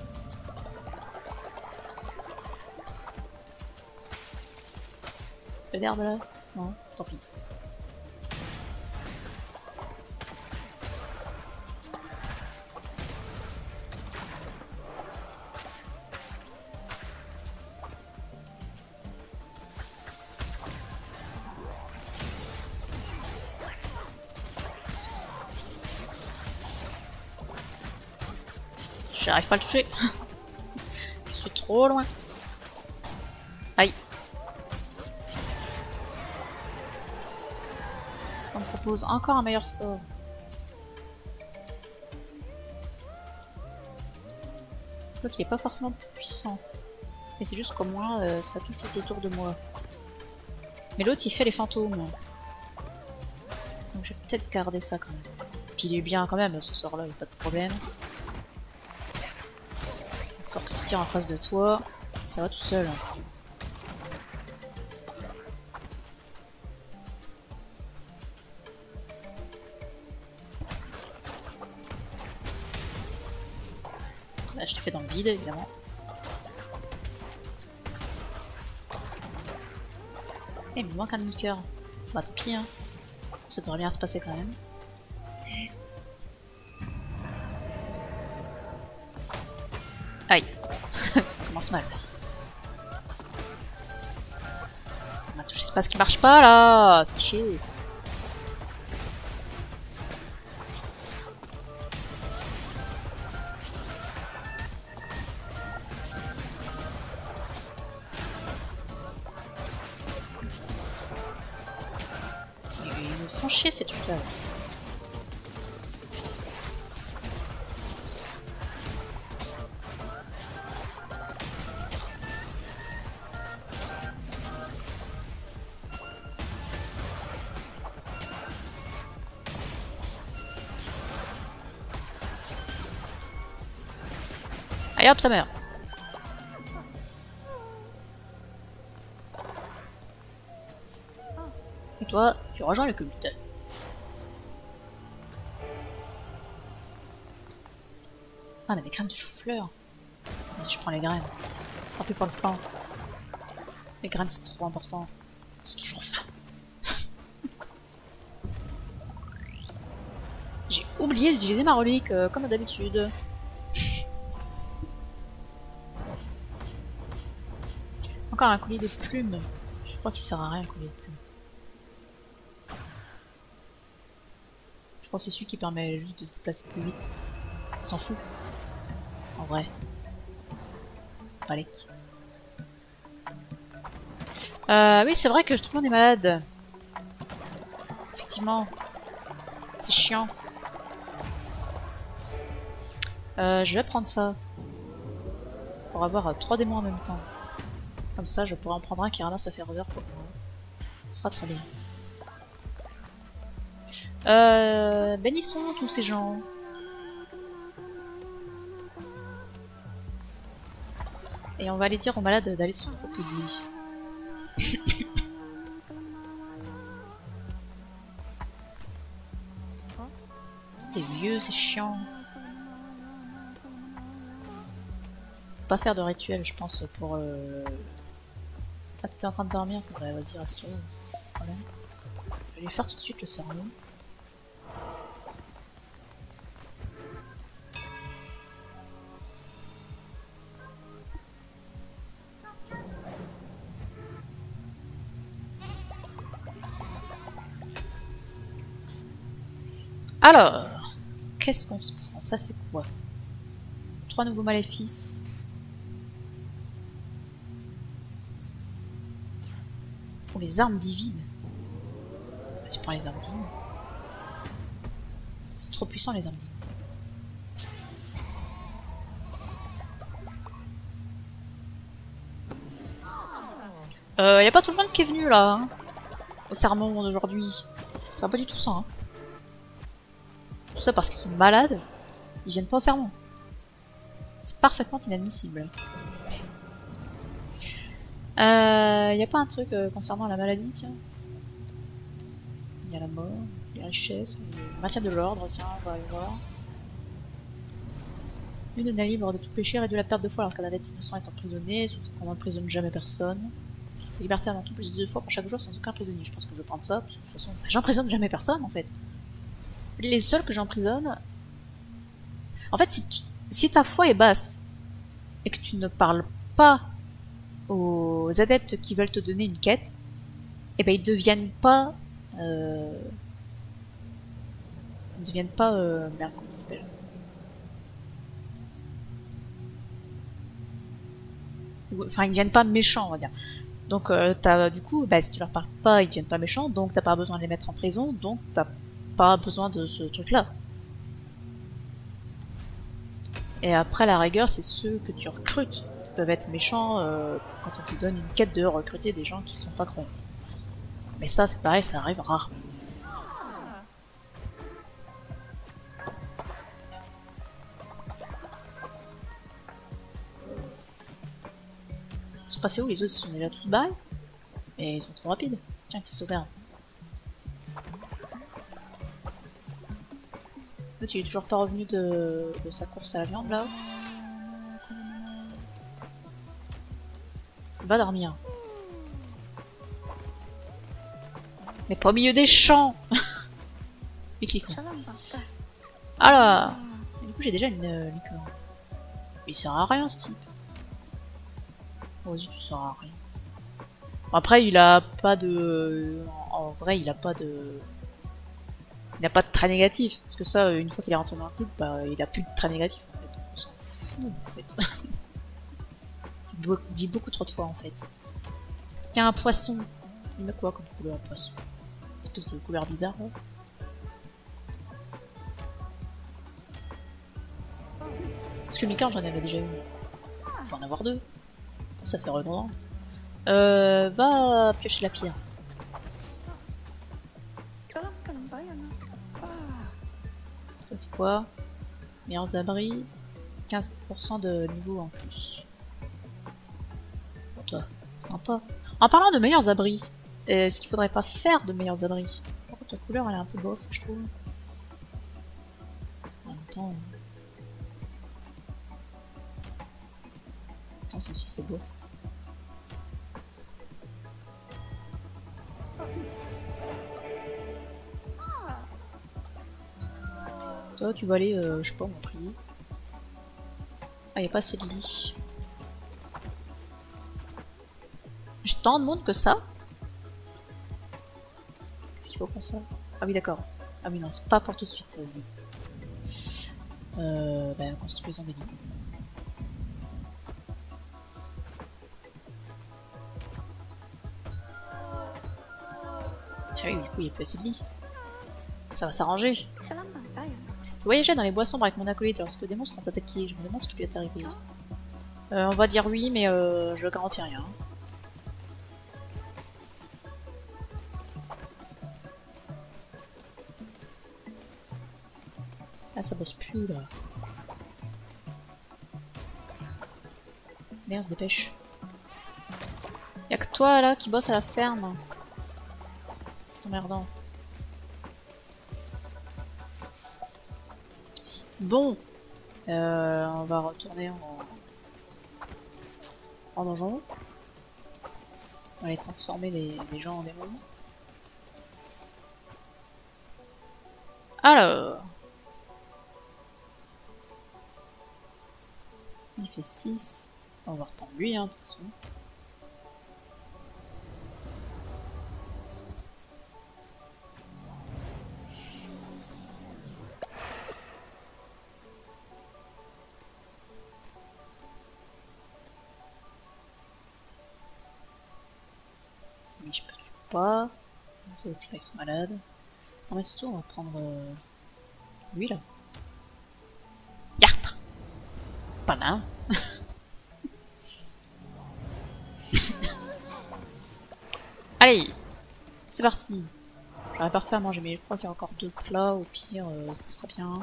Le d'herbe là? Non, tant pis. J'arrive pas à le toucher. Je suis trop loin. Aïe. Ça me propose encore un meilleur sort. L'autre il est pas forcément plus puissant. Mais c'est juste qu'au moins ça touche tout autour de moi. Mais l'autre il fait les fantômes. Donc je vais peut-être garder ça quand même. Puis il est bien quand même ce sort là, il n'y a pas de problème. Sort que tu tires en face de toi, ça va tout seul. Là je l'ai fait dans le vide évidemment. Et il me manque un demi-cœur. Bah tant pis hein. Ça devrait bien se passer quand même. Aïe. Ça commence mal. On m'a touché ce passe qui marche pas là. C'est chier. Ils me font chier ces trucs là. Et hop, ça meurt. Et toi, tu rejoins le culte. Ah, on a des graines de chou-fleur. Vas-y, je prends les graines. Tant pis pour le plan. Les graines, c'est trop important. C'est toujours faim. J'ai oublié d'utiliser ma relique, comme d'habitude. Encore un collier de plumes. Je crois qu'il sert à rien, un collier de plumes. Je crois que c'est celui qui permet juste de se déplacer plus vite. On s'en fout. En vrai. Allez. Oui, c'est vrai que tout le monde est malade. Effectivement. C'est chiant. Je vais prendre ça. Pour avoir 3 démons en même temps. Comme ça, je pourrais en prendre un qui ramasse le ferveur pour moi. Ce sera très bien. Bénissons tous ces gens. Et on va aller dire aux malades d'aller se reposer. T'es vieux, c'est chiant. Pas faire de rituel, je pense, pour... Ah, t'étais en train de dormir, ouais, vas-y, reste là. Voilà. Je vais lui faire tout de suite le cerveau. Alors, qu'est-ce qu'on se prend? Ça, c'est quoi? 3 nouveaux maléfices. Pour les armes divines. Tu prends les armes divines. C'est trop puissant, les armes divines. Y a pas tout le monde qui est venu là, hein, au sermon d'aujourd'hui. Ça va pas du tout ça. Hein. Tout ça parce qu'ils sont malades. Ils viennent pas au sermon. C'est parfaitement inadmissible. Y a pas un truc concernant la maladie, tiens? Il y a la mort, les richesses, le maintien de l'ordre, tiens, on va aller voir. Une est libre de tout péché et de la perte de foi lorsqu'un adepte innocent est emprisonné, sauf qu'on n'emprisonne jamais personne. Liberté avant tout plus de 2 fois par chaque jour sans aucun prisonnier. Je pense que je vais prendre ça, parce que de toute façon, j'emprisonne jamais personne en fait. Les seuls que j'emprisonne... En fait, si ta foi est basse, et que tu ne parles pas aux adeptes qui veulent te donner une quête, et ben ils deviennent pas... Ils deviennent pas... Merde, comment ça s'appelle? Enfin, ils deviennent pas méchants, on va dire. Donc, du coup, bah, si tu leur parles pas, ils deviennent pas méchants, donc t'as pas besoin de les mettre en prison, donc t'as pas besoin de ce truc-là. Et après, la rigueur, c'est ceux que tu recrutes qui peuvent être méchants quand on te donne une quête de recruter des gens qui sont pas cons. Mais ça, c'est pareil, ça arrive rare. Ils sont passés où? Les autres, ils sont déjà tous barrés. Mais ils sont trop rapides. Tiens, petit sauvegarde. L'autre, il est toujours pas revenu de sa course à la viande, là. Va dormir. Mais pas au milieu des champs. Mais cliquons. Alors, du coup, j'ai déjà une licorne. Il sert à rien, ce type. Vas-y, tu sers à rien. Après, il a pas de... En vrai, il a pas de... Il n'a pas de trait négatif. Parce que ça, une fois qu'il est rentré dans le club, bah, il a plus de trait négatif, en fait. Donc on s'en fout, en fait. Il dit beaucoup trop de fois, en fait. Tiens, un poisson. Il met quoi comme couleur, un poisson? Une espèce de couleur bizarre, là. Parce que Mika, j'en avais déjà une. On va en avoir 2. Ça fait redondant. Va piocher la pierre. Ça c'est quoi? Meilleurs abris. 15% de niveau en plus. Pour toi, sympa. En parlant de meilleurs abris, est-ce qu'il faudrait pas faire de meilleurs abris? Par contre, ta couleur elle est un peu bof, je trouve. En même temps. Attends, ça aussi c'est bof. Toi, tu vas aller, je sais pas, m'en prier. Ah, y a pas assez de lit. J'ai tant de monde que ça? Qu'est-ce qu'il faut pour ça? Ah oui, d'accord. Ah oui, non, c'est pas pour tout de suite, ça. Ben, construisons des lits. Ah oui, du coup, il y a plus assez de lits. Ça va s'arranger. Je voyageais dans les bois sombres avec mon acolyte lorsque des monstres ont attaqué. Je me demande ce qui lui est arrivé. On va dire oui, mais je ne garantis rien. Ah, ça bosse plus là. Allez, on se dépêche. Y'a que toi là qui bosse à la ferme. C'est emmerdant. Bon, on va retourner en donjon. On va aller transformer les gens en démons. Alors, il fait 6. On va reprendre lui, hein, de toute façon. Mais je peux toujours pas. Les autres là ils sont malades. Non mais surtout on va prendre lui là. Yartre. Pas là. Allez, c'est parti. J'aurais pas refait à manger mais je crois qu'il y a encore 2 plats. Au pire ça sera bien.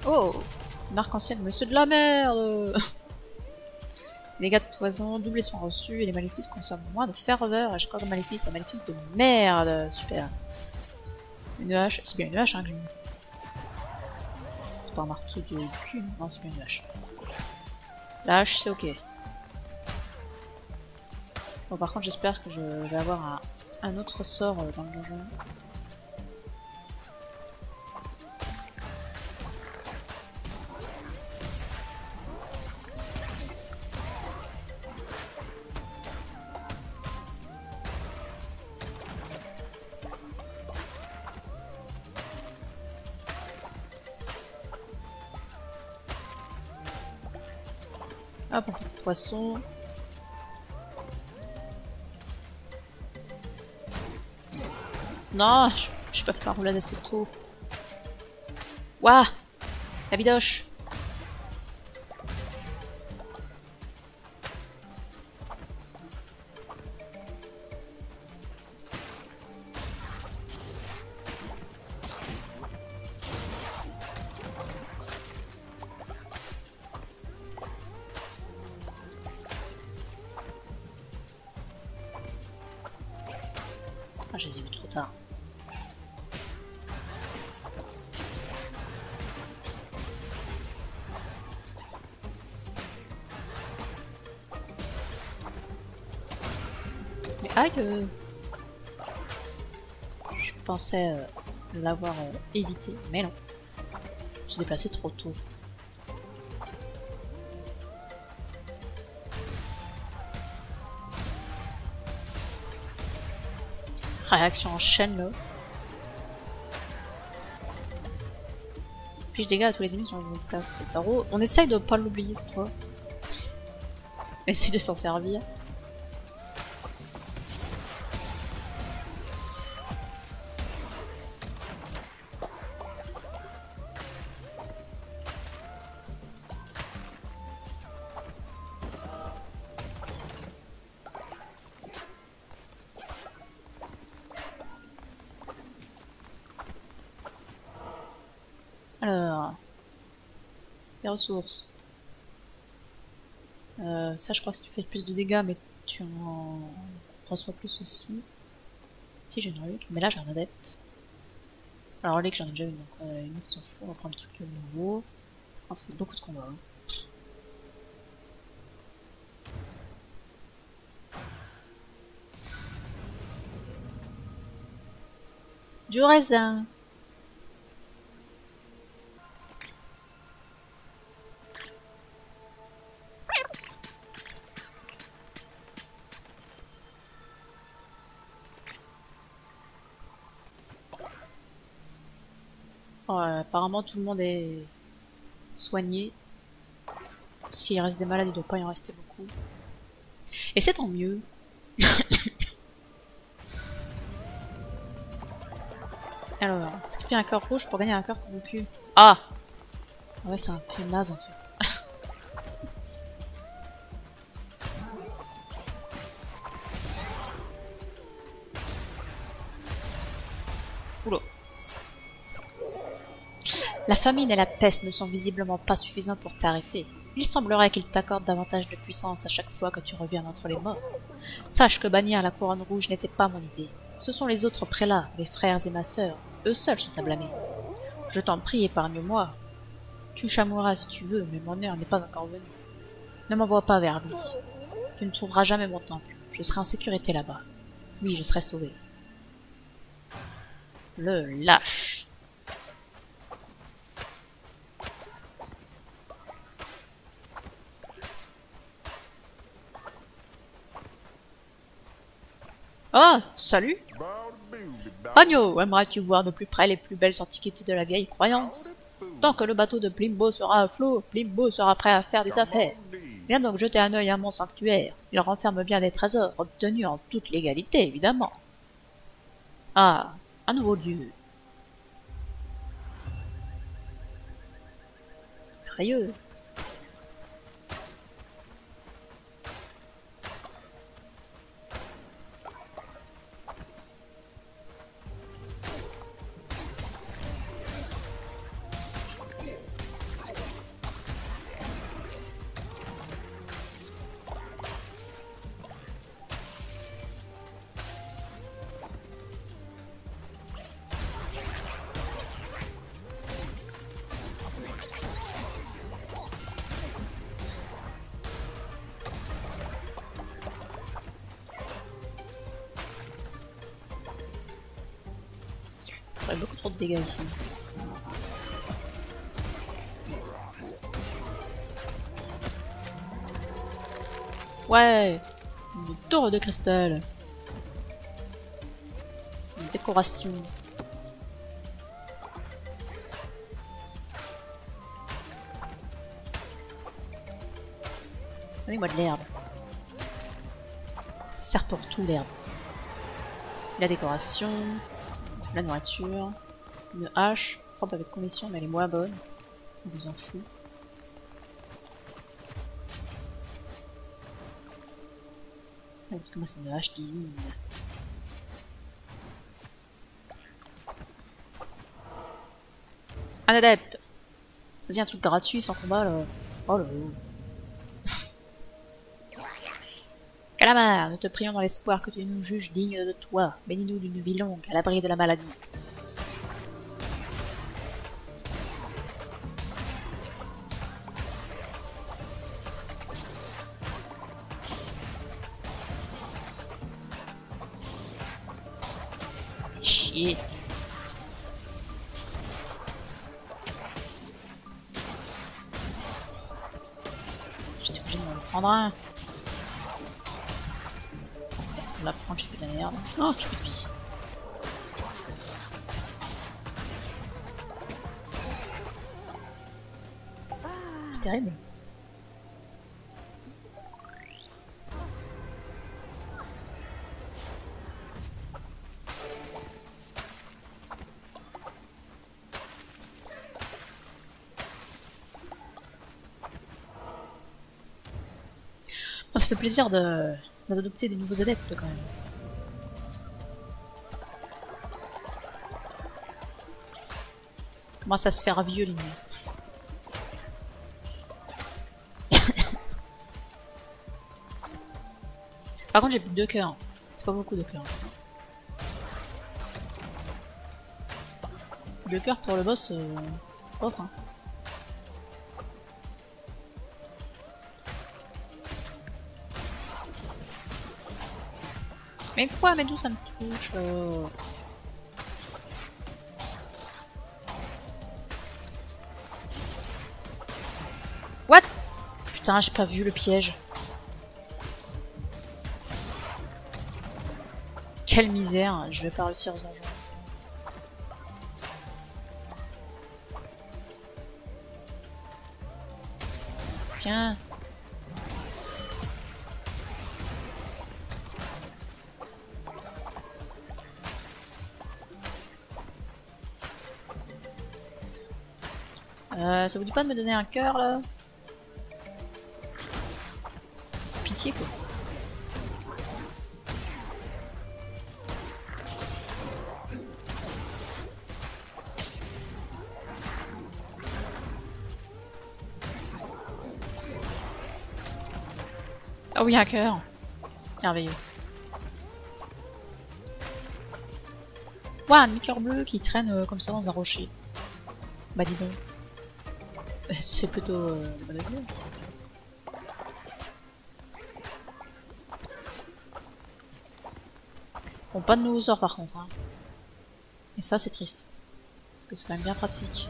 Oh, une arc-en-ciel, monsieur de la merde. Dégâts de poison, double soins reçus, et les maléfices consomment moins de ferveur. À chaque fois de maléfice, un maléfice de merde. Super. Une hache, c'est bien une hache hein, que j'ai. C'est pas un marteau du cul, non c'est bien une hache. La hache c'est ok. Bon par contre j'espère que je vais avoir un autre sort dans le donjon. Hop, un peu de poisson. Non, je peux pas faire la roulade assez tôt. Ouah, la bidoche. Ah, je les ai vus trop tard. Mais aïe je pensais l'avoir évité, mais non. Je me suis déplacé trop tôt. Réaction en chaîne là. Puis je dégâts à tous les ennemis sur le tarot. On essaye de pas l'oublier cette fois. On essaye de s'en servir. Alors, les ressources. Ça, je crois que si tu fais plus de dégâts, mais tu en reçois plus aussi. Si j'ai une relique, mais là j'ai un adepte. Alors, relique, j'en ai déjà une, donc à la limite, on s'en fout, on va prendre le truc nouveau. Oh, ça fait beaucoup de combats. Hein. Du raisin. Oh, apparemment tout le monde est soigné. S'il reste des malades, il doit pas y en rester beaucoup. Et c'est tant mieux. Alors, sacrifier un cœur rouge pour gagner un cœur corrompu. Ah! Ouais, c'est un peu naze en fait. Oula. La famine et la peste ne sont visiblement pas suffisants pour t'arrêter. Il semblerait qu'ils t'accordent davantage de puissance à chaque fois que tu reviens entre les morts. Sache que bannir la couronne rouge n'était pas mon idée. Ce sont les autres prélats, mes frères et ma sœur. Eux seuls sont à blâmer. Je t'en prie, épargne-moi. Tu chamoiras si tu veux, mais mon heure n'est pas encore venue. Ne m'envoie pas vers lui. Tu ne trouveras jamais mon temple. Je serai en sécurité là-bas. Oui, je serai sauvé. Le lâche. Oh, salut. Agneau, aimerais-tu voir de plus près les plus belles antiquités de la vieille croyance? Tant que le bateau de Plimbo sera à flot, Plimbo sera prêt à faire des affaires. Viens donc jeter un œil à mon sanctuaire. Il renferme bien des trésors, obtenus en toute légalité, évidemment. Ah, un nouveau lieu. Merveilleux. J'aurais beaucoup trop de dégâts ici. Ouais, une tour de cristal. Une décoration. Donnez-moi de l'herbe. Ça sert pour tout l'herbe. La décoration, la nourriture, une hache, propre avec commission mais elle est moins bonne. On vous en fout. Ouais, parce que moi c'est une hache divine. Un adepte. Vas-y, un truc gratuit sans combat là. Oh là là. Calamar, nous te prions dans l'espoir que tu nous juges dignes de toi. Bénis-nous d'une vie longue, à l'abri de la maladie. Chier. J'étais obligé de m'en prendre un. On va prendre, j'ai fait de la merde. Oh, j'ai plus de vie. C'est terrible. Bon, ça fait plaisir d'adopter des nouveaux adeptes quand même. Commence à se faire vieux, l'île. Par contre, j'ai plus de 2 cœurs. C'est pas beaucoup de cœurs. 2 cœurs pour le boss, off, hein. Mais quoi? Mais d'où ça me touche? What? Putain, j'ai pas vu le piège. Quelle misère, je vais pas réussir ce donjon. Tiens. Ça vous dit pas de me donner un cœur là? Pitié quoi. Ah oui, un cœur. Merveilleux. Ouah, un demi-cœur bleu qui traîne comme ça dans un rocher. Bah dis donc. C'est plutôt malheureux. Bon, pas de nouveaux sorts par contre. Hein. Et ça, c'est triste. Parce que c'est quand même bien pratique.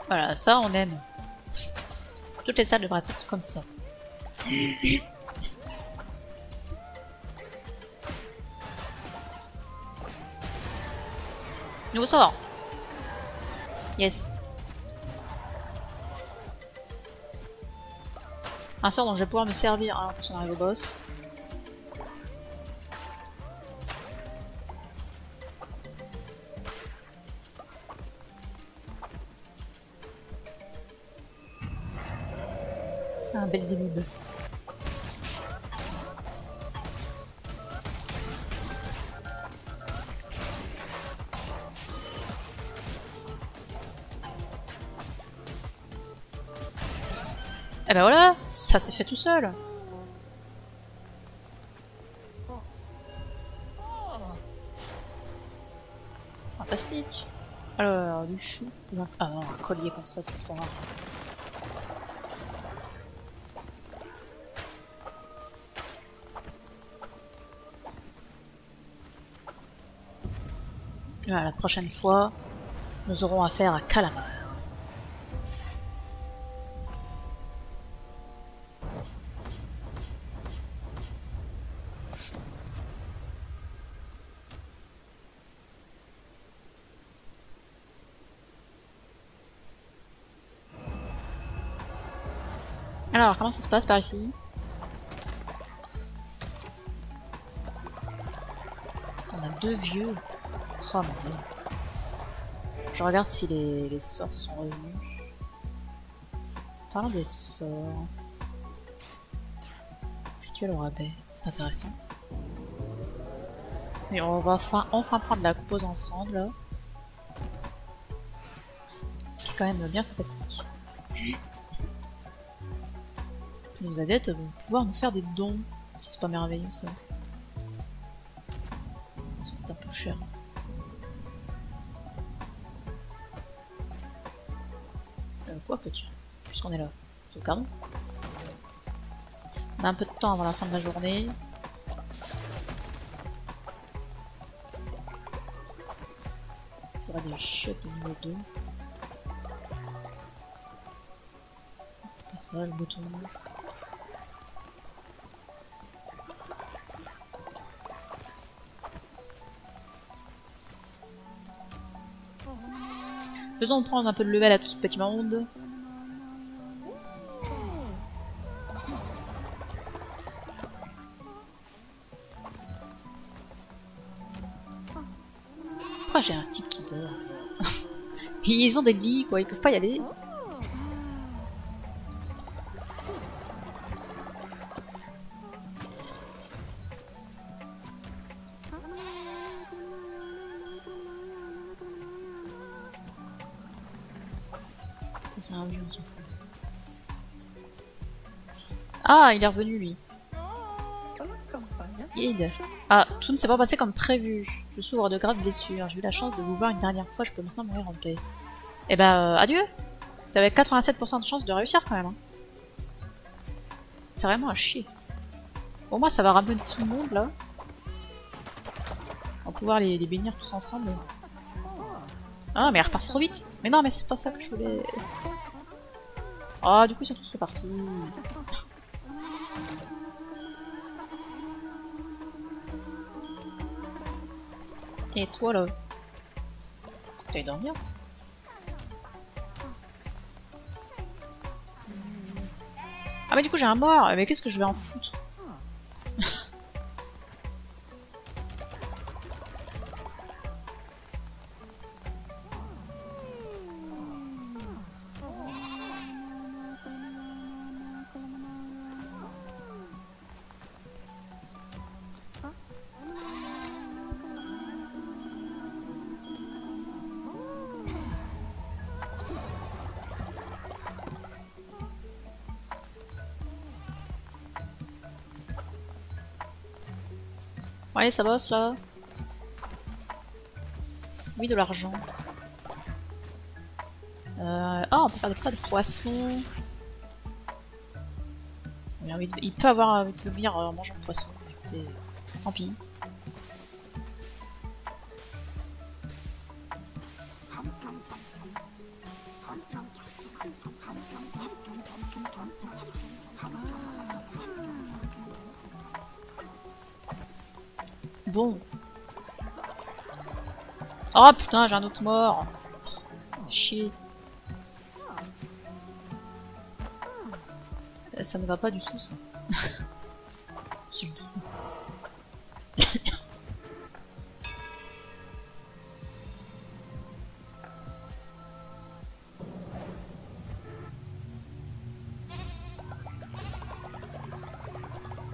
Voilà, ça on aime. Toutes les salles devraient être comme ça. Nouveau sort. Yes. Un sort dont je vais pouvoir me servir hein, pour son arrive au boss. Un Belzébuth. Et ben voilà, ça s'est fait tout seul. Fantastique. Alors, du chou. Ah non, un collier comme ça, c'est trop rare. Voilà, la prochaine fois, nous aurons affaire à Calamar. Alors, comment ça se passe par ici? On a 2 vieux. Oh, mais je regarde si les sorts sont revenus. Parlant des sorts. Rituel au rabais, c'est intéressant. Et on va enfin prendre la compose en offrande là. Qui est quand même bien sympathique. Nos adeptes vont pouvoir nous faire des dons. Si c'est pas merveilleux ça. Ça coûte un peu cher. Quoi que tu. Puisqu'on est là. Sauvegarde. On a un peu de temps avant la fin de la journée. Il faudra des chiottes de niveau 2. C'est pas ça le bouton. Faisons prendre un peu de level à tout ce petit monde. Pourquoi j'ai un type qui dort? Ils ont des lits, quoi, ils peuvent pas y aller. Ça c'est un vieux, on s'en fout. Ah, il est revenu lui. Guide. Ah, tout ne s'est pas passé comme prévu. Je souffre de graves blessures. J'ai eu la chance de vous voir une dernière fois, je peux maintenant mourir en paix. Eh ben, adieu. T'avais 87% de chance de réussir quand même. Hein. C'est vraiment à chier. Au moins ça va ramener tout le monde là. On va pouvoir les bénir tous ensemble. Ah mais elle repart trop vite. Mais non mais c'est pas ça que je voulais. Ah du coup ils sont tous repartis. Et toi là? Faut que t'ailles dormir. Ah mais du coup j'ai un mort. Mais qu'est-ce que je vais en foutre? Bon, allez, ça bosse là. Oui, de l'argent. Ah, on peut faire des plats de poisson. Il peut avoir envie de venir en mangeant le poisson. Écoutez, tant pis. Bon. Oh putain, j'ai un autre mort. Chier. Ça ne va pas du tout, ça. On se le dise.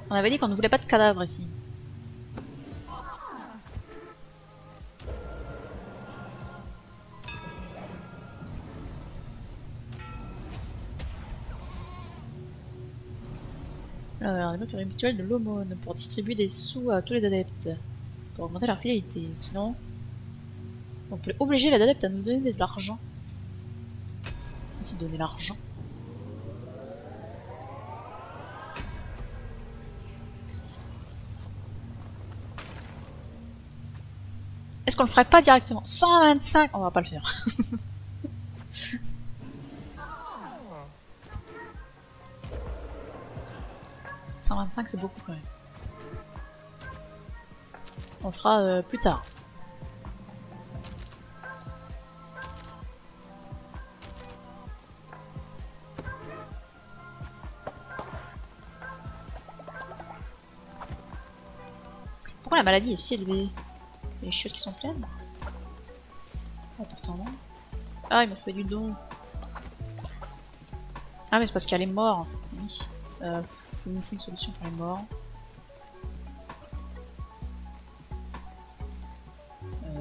On avait dit qu'on ne voulait pas de cadavres ici. Alors, les méthodes rituelles de l'aumône pour distribuer des sous à tous les adeptes. Pour augmenter leur fidélité. Sinon, on peut obliger les adeptes à nous donner de l'argent. C'est donner l'argent. Est-ce qu'on le ferait pas directement? 125. On va pas le faire. 125 c'est beaucoup quand même. On le fera plus tard. Pourquoi la maladie est si élevée? Les chiottes qui sont pleines? Oh, pourtant non. Ah, il m'a fait du don. Ah, mais c'est parce qu'il y a les morts. Oui. Faut nous faire une solution pour les morts.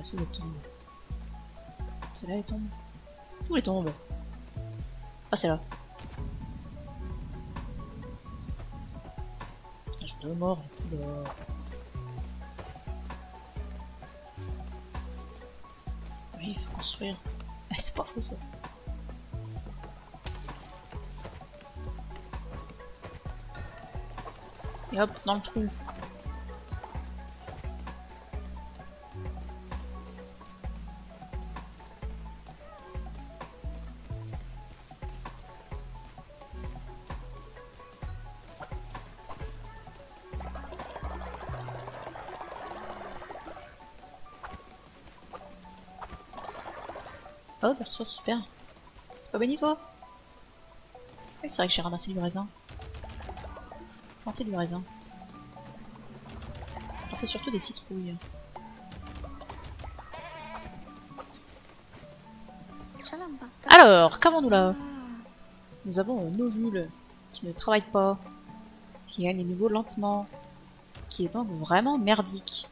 C'est où les tombes? C'est là les tombes? C'est où les tombes? Ah, c'est là. Putain, j'ai deux morts. Oui, il faut construire. Ah, c'est pas faux ça. Et hop, dans le trou. Oh, des ressources, super. T'es pas béni, toi? Oui, c'est vrai que j'ai ramassé du raisin. Planter du raisin. Planter surtout des citrouilles. Alors, qu'avons-nous là? Nous avons un ovule qui ne travaille pas, qui gagne des niveaux lentement, qui est donc vraiment merdique.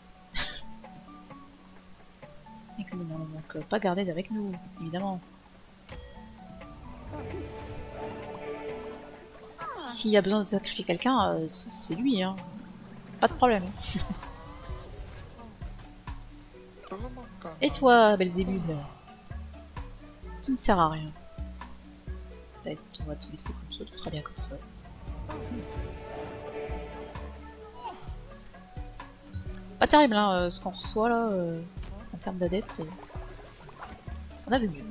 Et que nous n'allons donc pas garder avec nous, évidemment. S'il y a besoin de sacrifier quelqu'un, c'est lui, hein. Pas de problème. Et toi, Belzébub? Tu ne sers à rien. Peut-être on va te laisser comme ça, tout très bien comme ça. Pas terrible, hein, ce qu'on reçoit là, en termes d'adeptes. On avait mieux.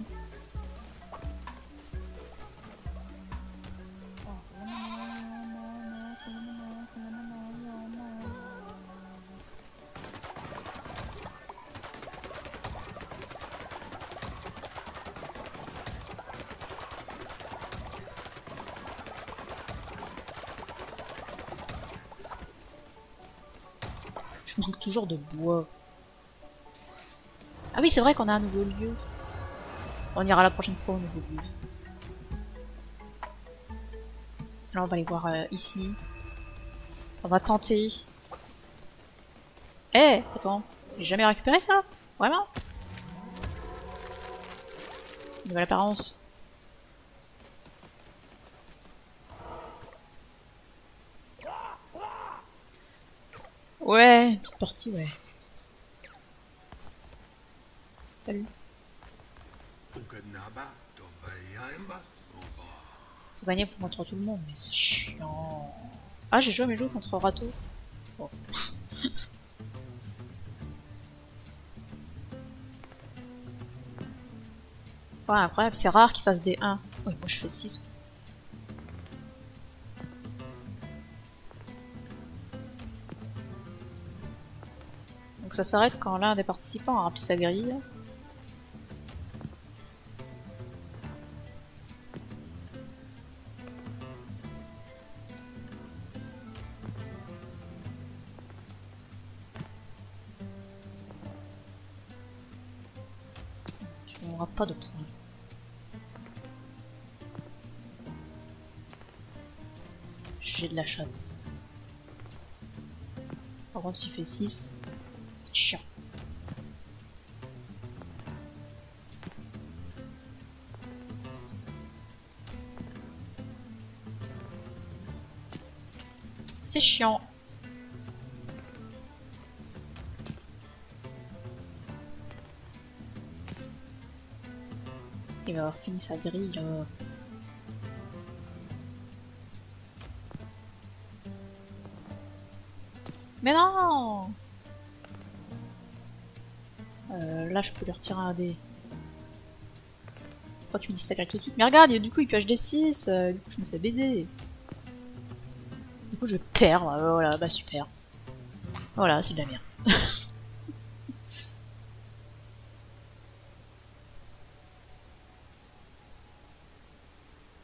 Je manque toujours de bois. Ah oui, c'est vrai qu'on a un nouveau lieu. On ira la prochaine fois au nouveau lieu. Alors on va aller voir ici. On va tenter. Eh, attends, j'ai jamais récupéré ça? Vraiment? Nouvelle apparence. Ouais, petite partie, ouais. Salut. Faut gagner contre tout le monde, mais c'est chiant. Ah, j'ai joué à mes jeux contre Rato. Bon. Ouais, incroyable, c'est rare qu'il fasse des 1. Oui, moi je fais 6. Donc ça s'arrête quand l'un des participants a rempli sa grille. Tu n'auras pas de points. J'ai de la chatte. Par contre, s'il fait 6, c'est chiant. C'est chiant. Il va avoir fini sa grille là. Mais non! Là, je peux lui retirer un dé. Pas qu'il me dise ça tout de suite. Mais regarde, du coup, il pioche des 6. Du coup, je me fais baiser. Du coup, je perds. Voilà, bah super. Voilà, c'est de la merde.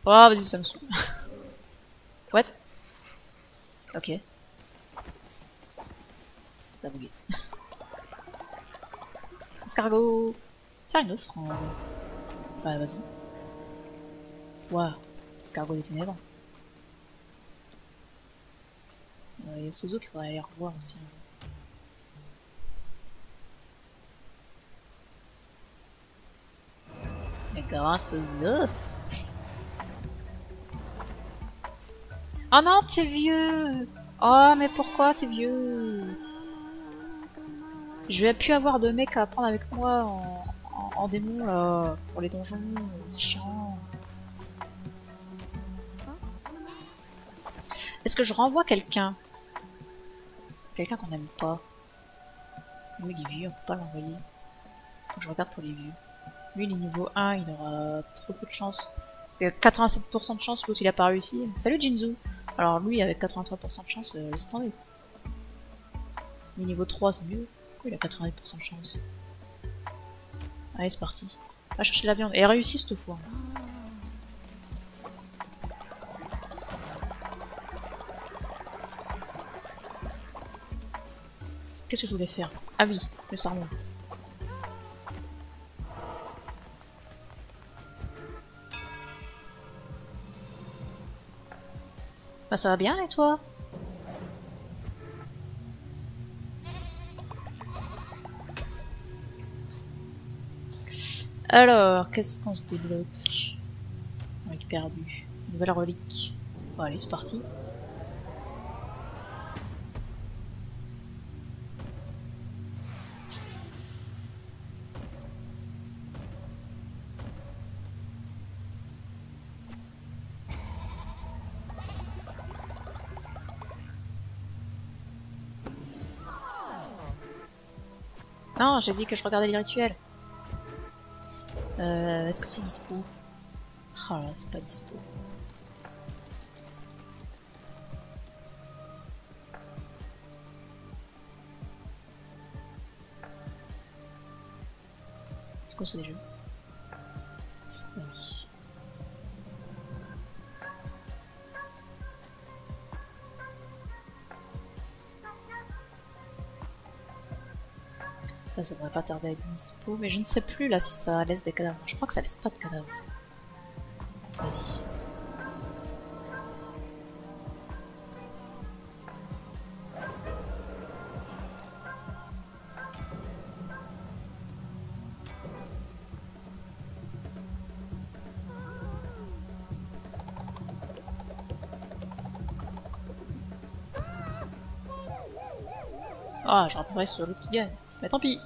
Oh, vas-y, ça me saoule. What? Ok. Ça a bugué. Escargot! Faire une offrande. Bah, vas-y. Waouh. Escargot des ténèbres. Il y a Sozo qu'il faudrait aller revoir aussi. Mais grâce Sozo. Oh non, t'es vieux! Oh, mais pourquoi t'es vieux? Je vais plus avoir de mecs à prendre avec moi en démon là, pour les donjons, c'est chiant. Est-ce que je renvoie quelqu'un? Quelqu'un qu'on n'aime pas. Lui il est vieux, on peut pas l'envoyer. Faut que je regarde pour les vieux. Lui il est niveau 1, il aura trop peu de chance. Il a 87% de chance, l'autre il a pas réussi. Salut Jinzu! Alors lui avec 83% de chance, laisse tomber. Lui niveau 3 c'est mieux. Il a 90% de chance. Allez c'est parti. Va chercher de la viande. Et elle réussit cette fois. Qu'est-ce que je voulais faire? Ah oui, le sarment. Bah ça va bien et toi? Alors, qu'est-ce qu'on se débloque? Relique perdue. Nouvelle relique. Bon allez, c'est parti. Non, j'ai dit que je regardais les rituels. Est-ce que c'est dispo? Oh là, c'est pas dispo. C'est quoi ça déjà? Ah oui. Ça devrait pas tarder à être dispo, mais je ne sais plus là si ça laisse des cadavres. Je crois que ça laisse pas de cadavres ça. Vas-y. Ah, je rappellerai sur l'autre qui gagne. Mais tant pis.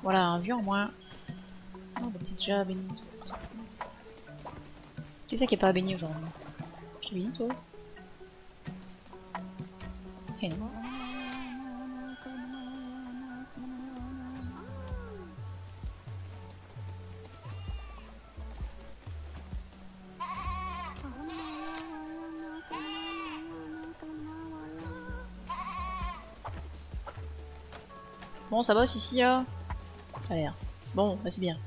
Voilà, un vieux en moins. Oh, bah t'es déjà béni, toi, on s'en fout. Qui c'est qui est pas béni aujourd'hui? Je t'ai béni, toi? Eh non. Bon, ça bosse ici, là? Ça a l'air. Bon, bah c'est bien.